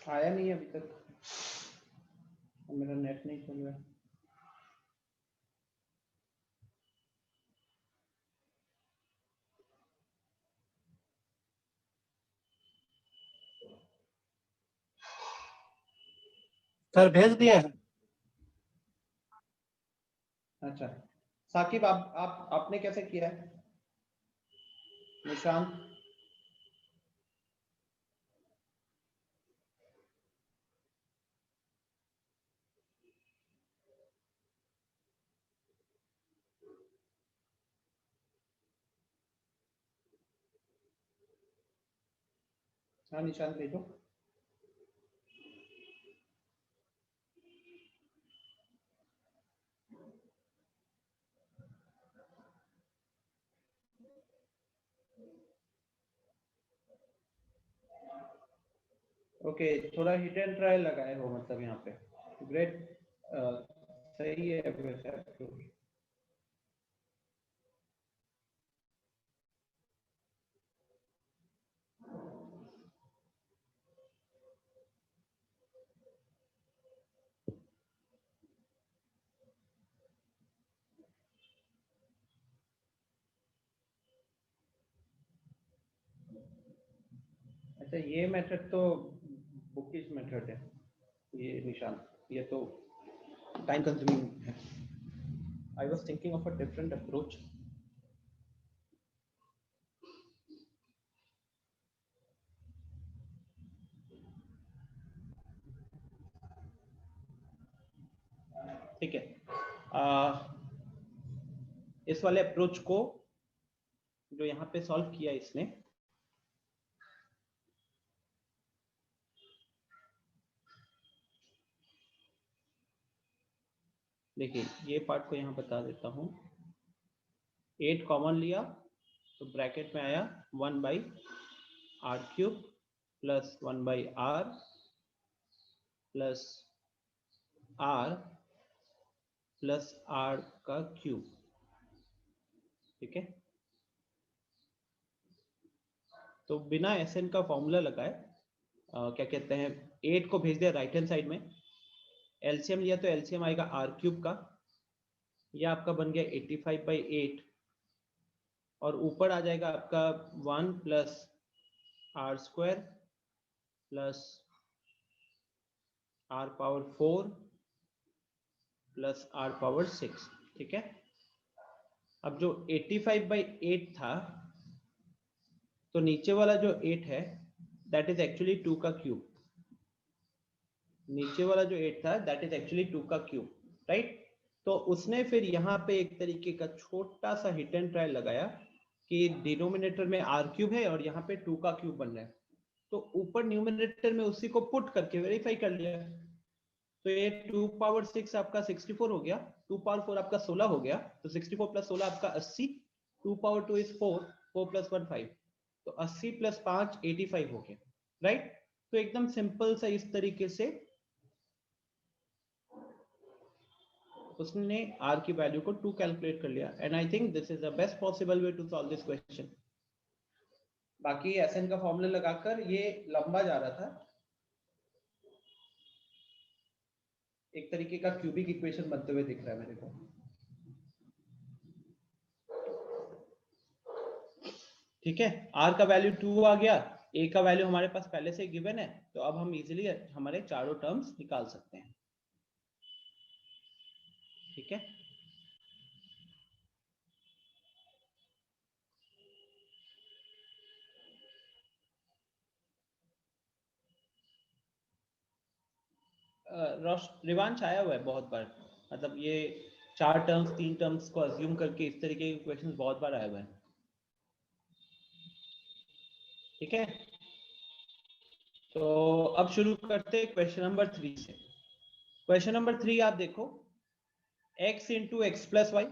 आया नहीं है अभी तक, मेरा नेट नहीं चल रहा है। सर भेज दिया है। अच्छा साकिब, आप आपने कैसे किया है? निशांत, हाँ निशांत भेजो। ओके, थोड़ा हिट एंड ट्रायल लगाए हो मतलब यहाँ पे, ग्रेट, सही है वैसे approach। अच्छा ये मेथड तो बुकिश मेथड है ये निशांत, ये तो टाइम कंज्यूमिंग है। I was thinking of a different approach. ठीक है, इस वाले अप्रोच को जो यहाँ पे सॉल्व किया इसने, देखिए ये पार्ट को यहाँ बता देता हूँ। 8 कॉमन लिया तो ब्रैकेट में आया 1/r³ plus 1/r plus r plus r का क्यूब। ठीक है, तो बिना Sn का फॉर्मूला लगाए क्या कहते हैं 8 को भेज दिया राइट हैंड साइड में, एलसीएम लिया तो एलसीएम आएगा r³ का, यह आपका बन गया 85/8 और ऊपर आ जाएगा आपका 1 plus r² plus r power 4 plus r power 6। ठीक है, अब जो 85/8 था तो नीचे वाला जो 8 है दैट इज एक्चुअली 2 का क्यूब। नीचे वाला जो 8 था दैट इज एक्चुअली 2 का क्यूब, राइट। तो उसने फिर यहाँ पे एक तरीके का छोटा सा हिट एंड ट्रायल लगाया कि डिनोमिनेटर में r³ है और यहाँ पे 2 का क्यूब बन रहा है, तो ऊपर न्यूमिनेटर में उसी को पुट करके वेरीफाई कर लिया। तो ये 2 पावर 6 आपका 64 हो गया, 2 पावर 4 आपका 16 हो गया, तो 64 प्लस 16 आपका 80, 2 पावर 2 इज 4, 4 प्लस 1 5, तो 80 प्लस 5 85 हो गया, राइट। तो एकदम सिंपल सा इस तरीके से उसने r की वैल्यू को 2 कैलकुलेट कर लिया, and I think this is the best possible way to solve this question. बाकी Sn का फॉर्मूला लगाकर ये लंबा जा रहा था, एक तरीके का क्यूबिक इक्वेशन बनते हुए दिख रहा है मेरे को। ठीक है, r का वैल्यू 2 आ गया, a का वैल्यू हमारे पास पहले से गिवन है, तो अब हम इजीली हमारे चारों टर्म्स निकाल सकते हैं। ठीक है, रिवांश आया हुआ है बहुत बार, मतलब ये 4 टर्म्स 3 टर्म्स को अज्यूम करके इस तरीके के क्वेश्चंस बहुत बार आए हुए हैं। ठीक है, तो अब शुरू करते हैं क्वेश्चन नंबर 3 से। क्वेश्चन नंबर 3 आप देखो, x into x plus y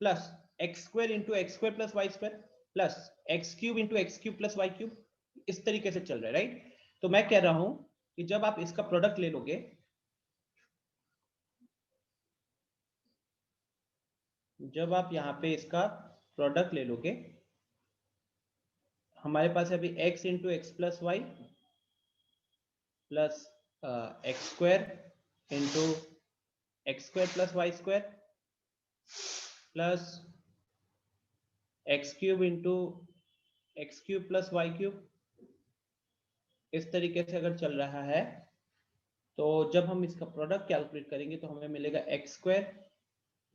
plus x square into x square plus y square plus x cube into x cube plus y cube, इस तरीके से चल रहा है, राइट। तो मैं कह रहा हूं कि जब आप इसका प्रोडक्ट ले लोगे, जब आप यहाँ पे इसका प्रोडक्ट ले लोगे, हमारे पास अभी x into x plus y plus x square into x square plus y square plus x cube into x cube plus y cube, इस तरीके से अगर चल रहा है, तो जब हम इसका प्रोडक्ट कैलकुलेट करेंगे तो हमें मिलेगा x square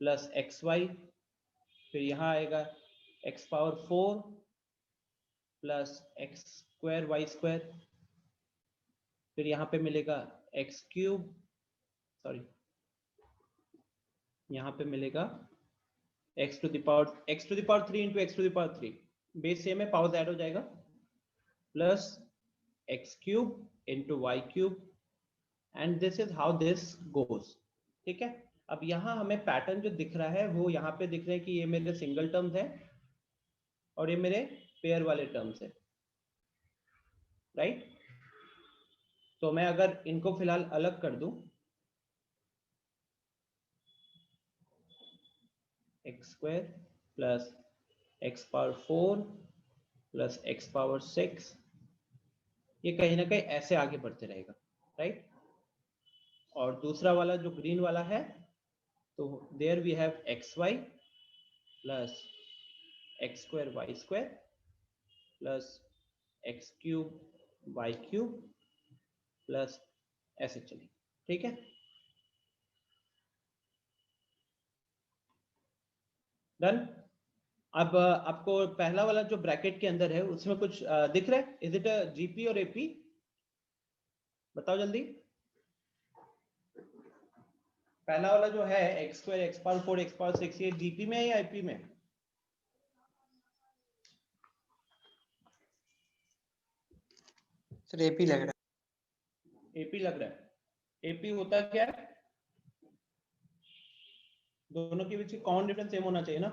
plus x y, फिर यहाँ आएगा x power 4 plus x square y square, फिर यहाँ पे मिलेगा एक्स क्यूब, सॉरी यहाँ पे मिलेगा x to the power 3 into x to the power 3, base same है, पावर ऐड हो जाएगा, plus x cube into y cube, and this is how this goes. ठीक है, अब यहाँ हमें पैटर्न जो दिख रहा है वो यहाँ पे दिख रहा है कि ये मेरे सिंगल टर्म्स है और ये मेरे पेयर वाले टर्म्स है, राइट। तो मैं अगर इनको फिलहाल अलग कर दूं, x square plus x power 4 plus x power 6, ये कहीं ना कहीं ऐसे आगे बढ़ते रहेगा, राइट। और दूसरा वाला जो ग्रीन वाला है, तो there we have x y plus x square y square plus x cube y cube plus ऐसे चलिए। ठीक है, डन। अब आपको पहला वाला जो ब्रैकेट के अंदर है उसमें कुछ दिख रहा है, इज इट अ जीपी और एपी, बताओ जल्दी। पहला वाला जो है x square x power 4 x power 6, ये जीपी में है या एपी में? सर एपी लग रहा है। एपी लग रहा है। एपी होता क्या है? दोनों के बीच कॉमन डिफरेंस सेम होना चाहिए ना।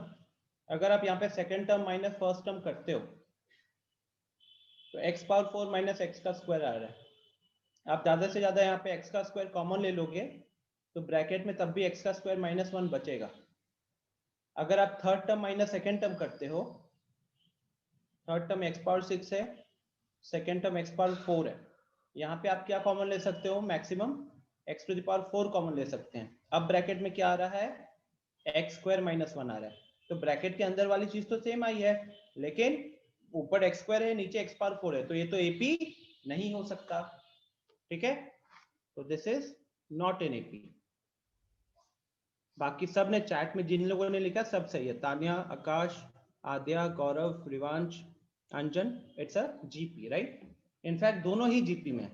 अगर आप यहाँ पे second term minus first term करते हो तो x पावर 4 माइनस एक्स का स्क्वायर आ रहा है। आप ज्यादा से ज्यादा यहाँ पे x का स्क्वायर कॉमन ले लोगे तो ब्रैकेट में तब भी x का स्क्वायर माइनस 1 बचेगा। अगर आप third term minus second term करते हो, थर्ड टर्म x पावर 6 है, सेकेंड टर्म x पावर 4 है, यहाँ पे आप क्या कॉमन ले सकते हो, maximum x to the power 4 common ले सकते हैं। अब ब्रैकेट में क्या आ रहा है, x स्क्वायर माइनस 1 आ रहा है, तो ब्रैकेट के अंदर वाली चीज तो सेम आई है, लेकिन ऊपर x स्क्वायर है नीचे x पावर 4 है, तो ये तो AP नहीं हो सकता। ठीक है, तो this is not an AP। बाकी सब ने चैट में जिन लोगों ने लिखा सब सही है, Tanya, Akash, Adya, Gaurav, Rivansh, Anjan, it's a GP right. In fact दोनों ही GP में है।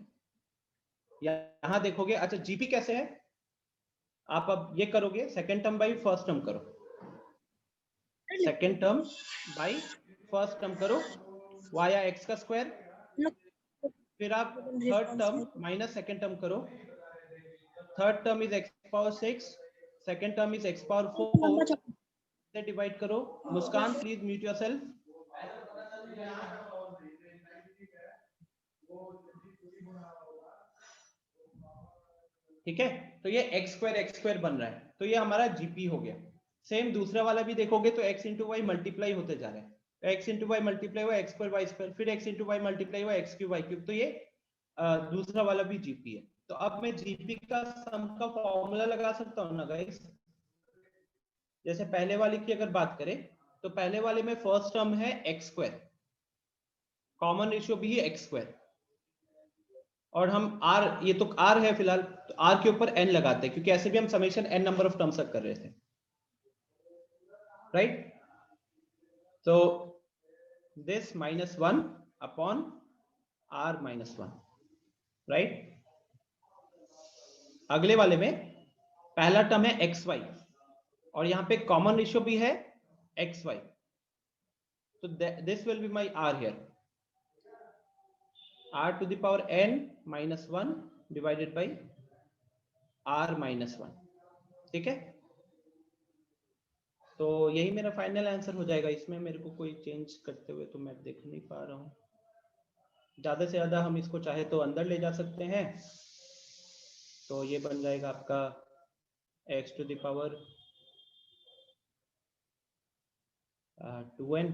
यहां देखोगे, अच्छा GP कैसे है, आप अब ये करोगे second term by first term करो, second term by first term करो वाया एक्स का स्क्वायर, फिर आप third term minus second term करो, third term is x power 6, second term is x power 4 से डिवाइड करो। Muskan please mute yourself. ठीक है, तो ये एक्स स्क्वायर बन रहा है, तो ये हमारा GP हो गया। सेम दूसरा वाला भी देखोगे तो x इंटू वाई मल्टीप्लाई होते जा रहे हैं, x इंटू वाई मल्टीप्लाई हुआ एक्स स्क्वायर वाई स्क्वायर, फिर x इंटू वाई मल्टीप्लाई हुआ एक्स क्यूब वाई क्यूब, तो ये दूसरा वाला भी GP है। तो अब मैं GP का सम का फॉर्मूला लगा सकता हूँ ना गाइस। जैसे पहले वाले की अगर बात करें तो पहले वाले में फर्स्ट टर्म है एक्स स्क्वायर, कॉमन रेशियो भी है एक्स स्क्वायर, और हम r, ये तो r है फिलहाल, तो r के ऊपर n लगाते हैं क्योंकि ऐसे भी हम summation n number of terms तक कर रहे थे, राइट। तो this minus 1 upon r minus 1, right. अगले वाले में पहला टर्म है एक्स वाई और यहां पे कॉमन रेशियो भी है एक्स वाई, तो this will be my r here, r to the power n minus 1 divided by r minus 1। ठीक है, तो यही मेरा फाइनल आंसर हो जाएगा। इसमें मेरे को कोई चेंज करते हुए तो मैं देख नहीं पा रहा हूँ। ज्यादा से ज्यादा हम इसको चाहे तो अंदर ले जा सकते हैं, तो ये बन जाएगा आपका x to the power 2n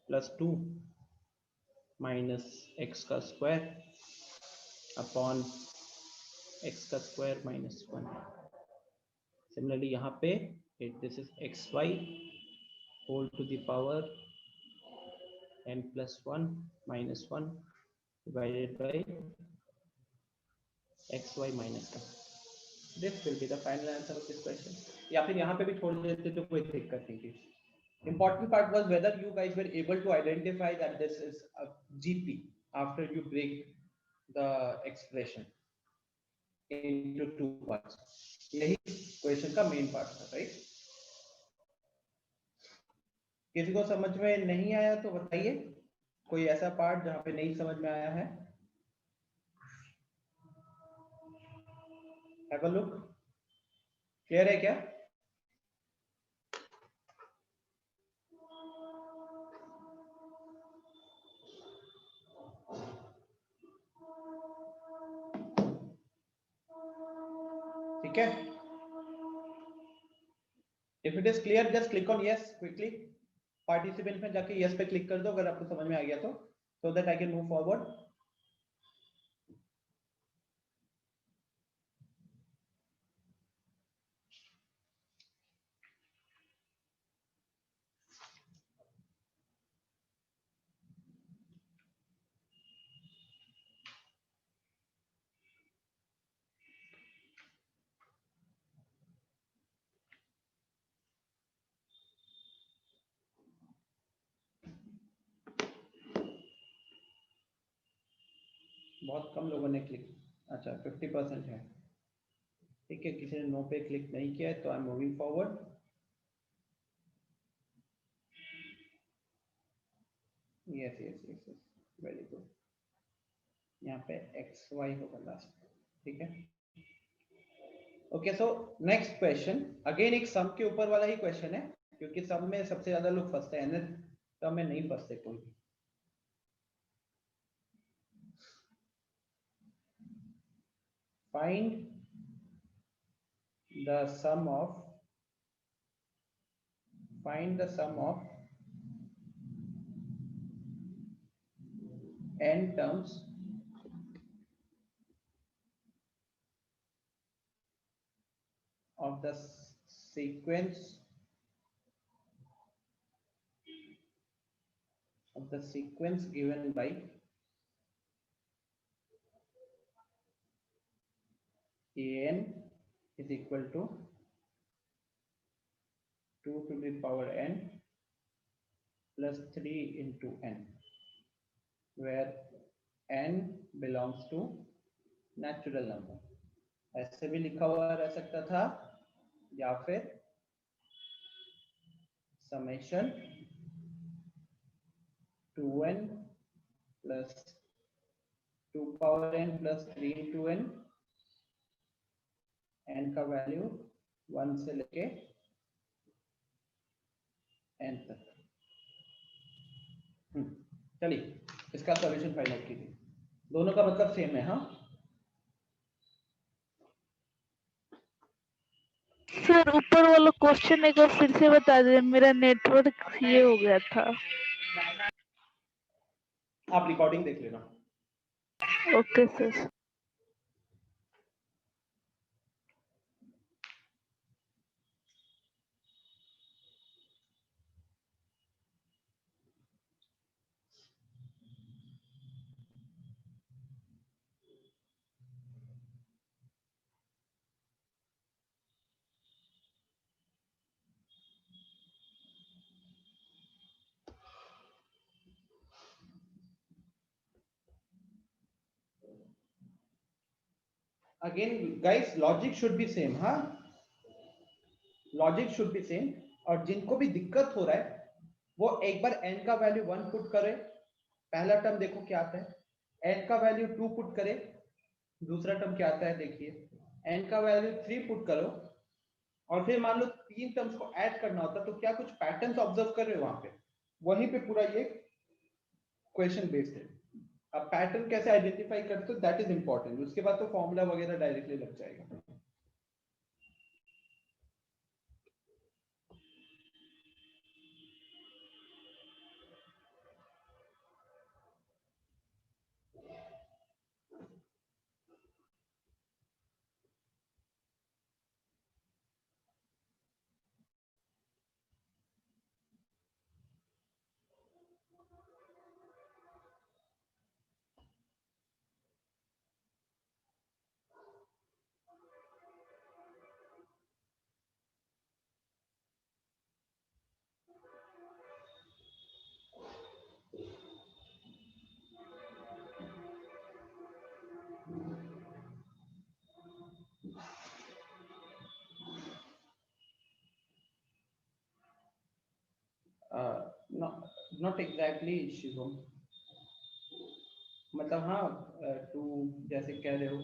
plus 2 minus x का स्क्वायर अपॉन एक्स का स्क्वायर माइनस 1। सिमिलरली यहाँ पे this is x y whole to the power n plus 1 minus 1 divided by xy minus 1. This will be the final answer of this question. या फिर यहाँ पे भी छोड़ देते तो कोई दिक्कत नहीं थी। Important part was whether you guys were able to identify that this is a GP after you break the expression into two parts. यही क्वेश्चन का मेन पार्ट था, राइट। किसी को समझ में नहीं आया तो बताइए, कोई ऐसा पार्ट जहां पे नहीं समझ में आया है। हैव अ लुक, क्लियर है क्या? ठीक है, if it is clear just click on yes quickly. Participant में जाके यस पे क्लिक कर दो अगर आपको समझ में आ गया तो, so that I can move forward. बहुत कम लोगों ने क्लिक, अच्छा 50% है, ठीक है। किसी ने नो पे क्लिक नहीं किया है तो I am moving forward. Yes yes yes yes, very good. यहाँ पे एक्स वाई होगा लास्ट, ठीक है। Okay, so next question again एक सम के ऊपर वाला ही क्वेश्चन है, क्योंकि सम में सबसे ज्यादा लोग फंसते हैं, सम में नहीं फंसते कोई भी। Find the sum of n terms of the sequence given by an is equal to 2 to the power n plus 3 into n, where n belongs to natural number। ऐसे भी लिखा हुआ रह सकता था, या फिर summation 2n plus 2 power n plus 3 into n, n का वैल्यू 1 से लेके n तक। चलिए इसका सॉल्यूशन फाइंड आउट कीजिए। दोनों का मतलब सेम है। हाँ सर ऊपर वाला क्वेश्चन एक बार फिर से बता दीजिए, मेरा नेटवर्क ये हो गया था। आप रिकॉर्डिंग देख लेना। Okay sir. Again guys logic should be same. हाँ लॉजिक शुड बी सेम। और जिनको भी दिक्कत हो रहा है वो एक बार n का वैल्यू 1 पुट करे, पहला टर्म देखो क्या आता है, n का वैल्यू 2 पुट करे, दूसरा टर्म क्या आता है देखिए, n का वैल्यू 3 पुट करो, और फिर मान लो तीन टर्म्स को ऐड करना होता तो क्या कुछ पैटर्न्स ऑब्जर्व कर रहे हो वहां पे, वहीं पे पूरा ये क्वेश्चन बेस्ड है। अब पैटर्न कैसे आइडेंटिफाई करते हो दैट इज इंपॉर्टेंट, उसके बाद तो फॉर्मूला वगैरह डायरेक्टली लग जाएगा। नॉट एग्जैक्टली शिवम, मतलब हाँ टू जैसे कह रहे हो।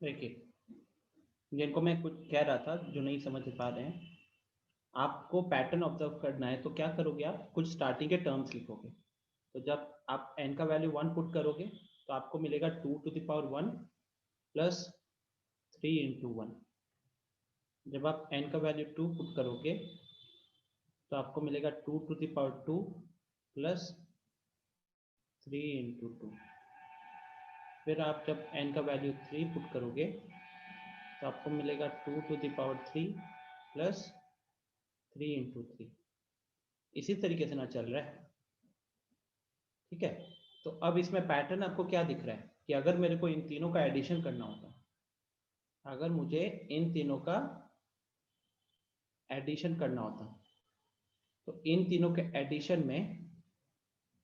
देखिए, जिनको मैं कुछ कह रहा था जो नहीं समझ पा रहे हैं, आपको पैटर्न ऑब्जर्व करना है तो क्या करोगे, आप कुछ स्टार्टिंग के टर्म्स लिखोगे। तो जब आप n का वैल्यू 1 पुट करोगे तो आपको मिलेगा 2 to the power 1 plus 3 into 1। जब आप n का वैल्यू 2 पुट करोगे तो आपको मिलेगा 2 to the power 2 plus 3 into 2। फिर आप जब n का वैल्यू 3 पुट करोगे तो आपको मिलेगा 2 to the power 3 plus 3 into 3। इसी तरीके से ना चल रहा है, ठीक है। तो अब इसमें पैटर्न आपको क्या दिख रहा है कि अगर मेरे को इन तीनों का एडिशन करना होता, अगर मुझे इन तीनों का एडिशन करना होता तो इन तीनों के एडिशन में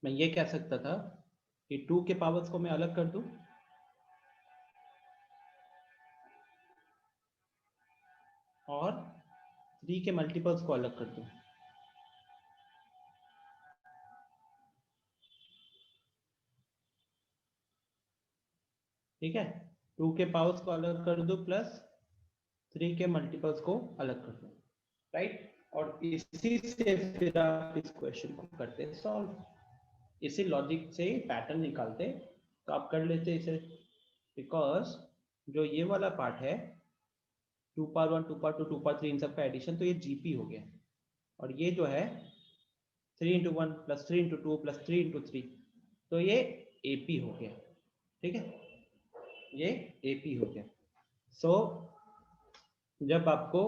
मैं ये कह सकता था कि 2 के पावर्स को मैं अलग कर दूं और 3 के मल्टीपल्स को अलग कर दूं। ठीक है, 2 के पावर्स को अलग कर दो प्लस 3 के मल्टीपल्स को अलग कर दो, राइट। और इसी से फिर आप इस क्वेश्चन को करते सॉल्व, इसी लॉजिक से पैटर्न निकालते तो आप कर लेते इसे, बिकॉज जो ये वाला पार्ट है 2 पावर 1 2 पावर 2 2 पावर 3 इन सब का एडिशन तो ये जीपी हो गया, और ये जो है 3 into 1 plus 3 into 2 plus 3 into 3 तो ये एपी हो गया, ठीक है, ये एपी हो गया। सो जब आपको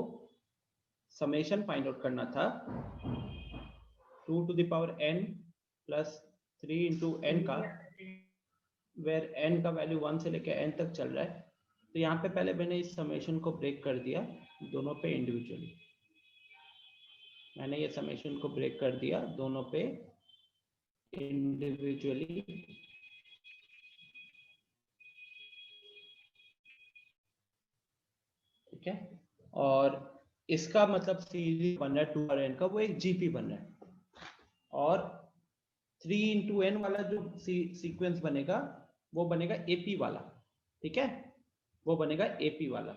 समेशन फाइंड आउट करना था 2 to the power n plus 3 into n का, वेर n का वैल्यू 1 से लेकर n तक चल रहा है, तो यहाँ पे पहले मैंने इस समेशन को ब्रेक कर दिया दोनों पे इंडिविजुअली। मैंने ये समेशन को ब्रेक कर दिया दोनों पे इंडिविजुअली, ठीक है। और इसका मतलब सीरीज बन रहा है 2 और n का, वो एक जीपी बन रहा है, और 3 into n वाला जो सीक्वेंस बनेगा वो बनेगा एपी वाला, ठीक है, वो बनेगा एपी वाला।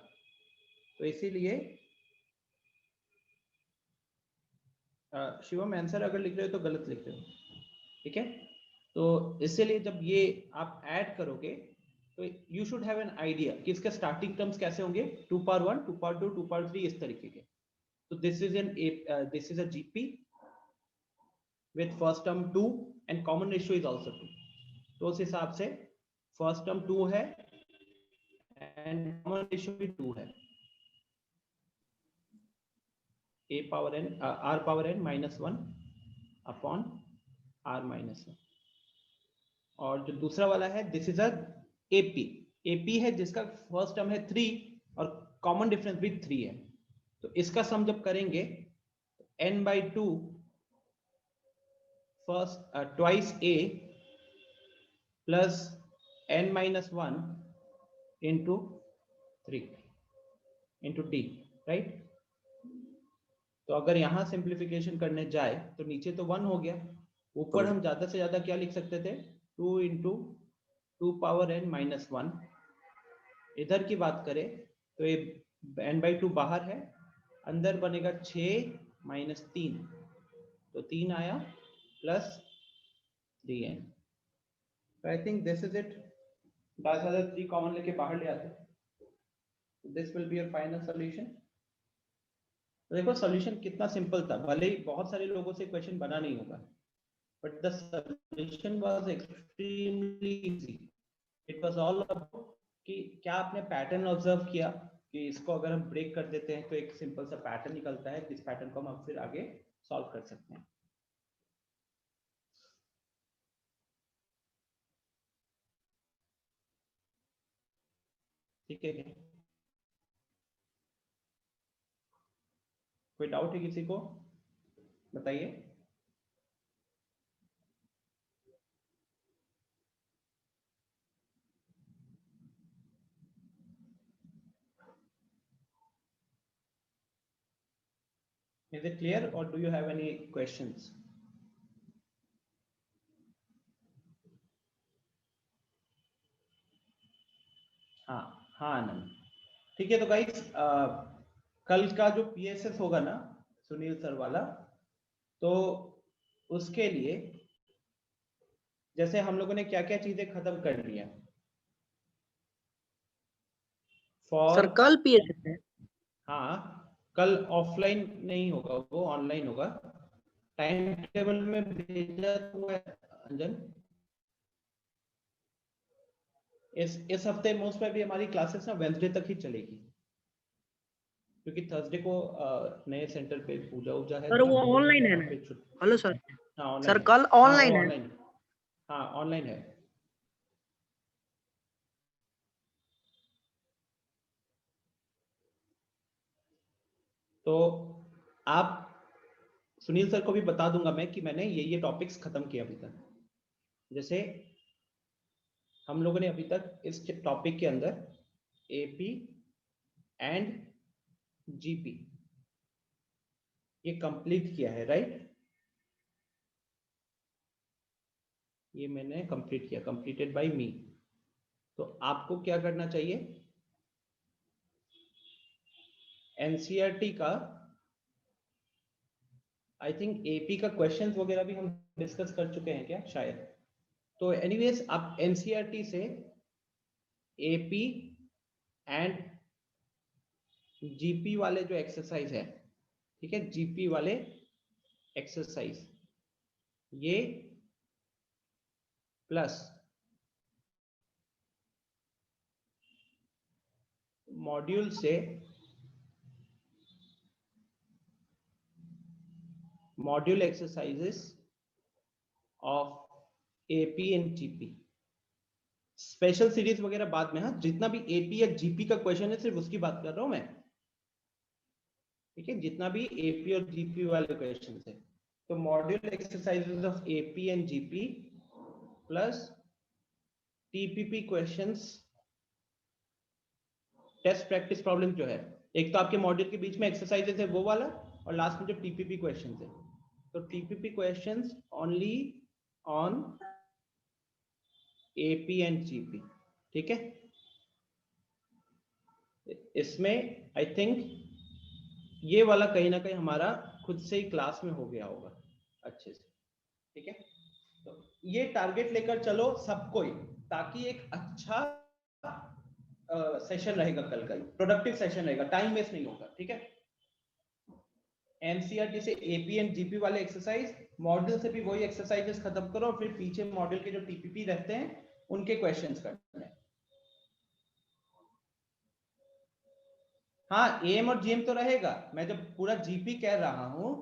तो इसीलिए शिवम आंसर अगर लिख रहे हो तो गलत लिख रहे हो, ठीक है। तो इसीलिए जब ये आप ऐड करोगे तो you should have an idea कि इसके स्टार्टिंग टर्म्स कैसे होंगे, 2 पावर 1 2 पावर 2 2 पावर 3 इस तरीके के। तो this is a GP with first term 2 and common ratio is also 2, तो उस हिसाब से फर्स्ट टर्म 2 है एंड कॉमन रेशियो भी 2 है, a power n r power n minus 1 upon r minus 1। और जो दूसरा वाला है दिस इज अ एपी है जिसका फर्स्ट टर्म है 3 और कॉमन डिफरेंस भी 3 है। तो इसका सम जब करेंगे n/2 first twice a plus n minus 1 into 3 into d, right। तो अगर यहां सिंप्लीफिकेशन करने जाए तो नीचे तो 1 हो गया, ऊपर हम ज्यादा से ज्यादा क्या लिख सकते थे 2 into 2 पावर n minus 1। इधर की बात करें तो ये n/2 बाहर है, अंदर बनेगा 6 minus 3 तो 3 आया plus 3n। I think this is it, 10,003 common लेके बाहर ले आते, this will be your final solution. देखो सॉल्यूशन कितना सिंपल था, भले ही बहुत सारे लोगों से क्वेश्चन बना नहीं होगा, but the solution was extremely easy. It was all about कि क्या आपने पैटर्न ऑब्जर्व किया कि इसको अगर हम ब्रेक कर देते हैं तो एक सिंपल सा पैटर्न निकलता है, इस पैटर्न को हम फिर आगे सॉल्व कर सकते हैं। ठीक है, कोई डाउट है किसी को, बताइए। Is it clear or do you have any questions? हाँ हाँ आनंद, ठीक है। तो गाइस कल का जो पीएसएस होगा ना सुनील सर वाला, तो उसके लिए जैसे हम लोगों ने क्या क्या चीजें खत्म कर ली है सर फॉर, कल पीएसएस है? हाँ कल ऑफलाइन नहीं होगा, वो ऑनलाइन होगा। टाइम टेबल में भेजा तो हुआ है अंजन। इस हफ्ते मोस्ट पे भी हमारी क्लासेस ना वेडनेसडे तक ही चलेगी, क्योंकि थर्सडे को नए सेंटर पे पूजा उजा है सर ना, वो तो ऑनलाइन है वहाँ ना? पे छुट्टी। Hello sir. हाँ ऑनलाइन सर है। कल हाँ ऑनलाइन वो है? ऑनलाइन, हाँ ऑनलाइन है। तो आप सुनील सर को भी बता दूंगा मैं कि मैंने ये टॉपिक्स खत्म किए अभी तक। जैसे हम लोगों ने अभी तक इस टॉपिक के अंदर एपी एंड जीपी ये कंप्लीट किया है, राइट? ये मैंने कंप्लीट किया, कंप्लीटेड बाय मी। तो आपको क्या करना चाहिए, एनसीईआरटी का आई थिंक एपी का क्वेश्चंस वगैरह भी हम डिस्कस कर चुके हैं क्या शायद। तो एनीवेज आप एनसीईआरटी से एपी एंड जीपी वाले जो एक्सरसाइज है, ठीक है, जीपी वाले एक्सरसाइज ये प्लस मॉड्यूल से module exercises of AP and GP, special series वगैरह बाद में। हाँ जितना भी एपी या जीपी का क्वेश्चन है सिर्फ उसकी बात कर रहा हूं मैं, ठीक है, जितना भी एपी और जीपी वाले क्वेश्चन है। तो module exercises of AP and GP plus TPP questions, test practice problem जो है, एक तो आपके मॉड्यूल के बीच में एक्सरसाइजेस है वो वाला, और लास्ट में जो टीपीपी क्वेश्चंस है। तो TPP questions only on AP and GP, ठीक है। इसमें आई थिंक ये वाला कहीं ना कहीं हमारा खुद से ही क्लास में हो गया होगा अच्छे से, ठीक है। तो ये टारगेट लेकर चलो सबको ही, ताकि एक अच्छा सेशन रहेगा कल का, प्रोडक्टिव सेशन रहेगा, टाइम वेस्ट नहीं होगा, ठीक है। एनसीईआरटी से एपी एंड जीपी वाले एक्सरसाइज, मॉडल से भी वही एक्सरसाइजेस खत्म करो, और फिर पीछे मॉडल के जो टीपीपी रहते हैं उनके क्वेश्चंस करने हैं। हाँ एम और जीएम तो रहेगा, मैं जब पूरा जीपी कह रहा हूं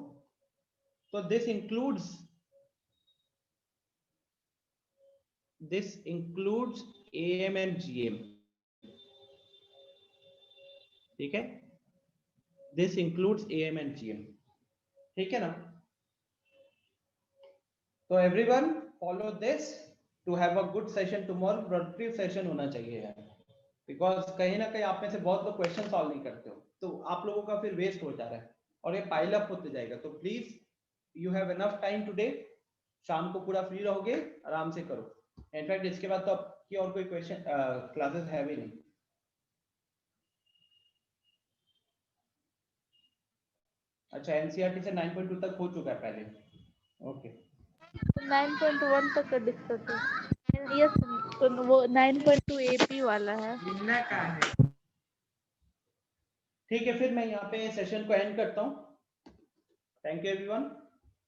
तो this includes AM and GM, ठीक है, this includes AM and GM, ठीक है ना। तो everyone follow this to have a good session tomorrow, productive session होना चाहिए यार, बिकॉज कहीं ना कहीं आप में से बहुत लोग क्वेश्चन सॉल्व नहीं करते हो, तो आप लोगों का फिर वेस्ट हो जा रहा है और ये पाइल अप होते जाएगा। तो please you have enough time today, शाम को पूरा फ्री रहोगे, आराम से करो। इनफैक्ट इसके बाद तो आपकी और कोई क्वेश्चन क्लासेस है भी नहीं। अच्छा एनसीईआरटी से 9.2 तक हो चुका है पहले, ओके 9.1 तक का दिक्कत है। यस, तो वो 9.2 एपी वाला है। ठीक है, फिर मैं यहाँ पे सेशन को एंड करता हूँ। Thank you everyone,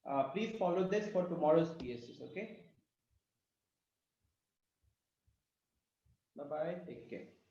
please follow this for tomorrow's PSS, okay, bye bye, take care.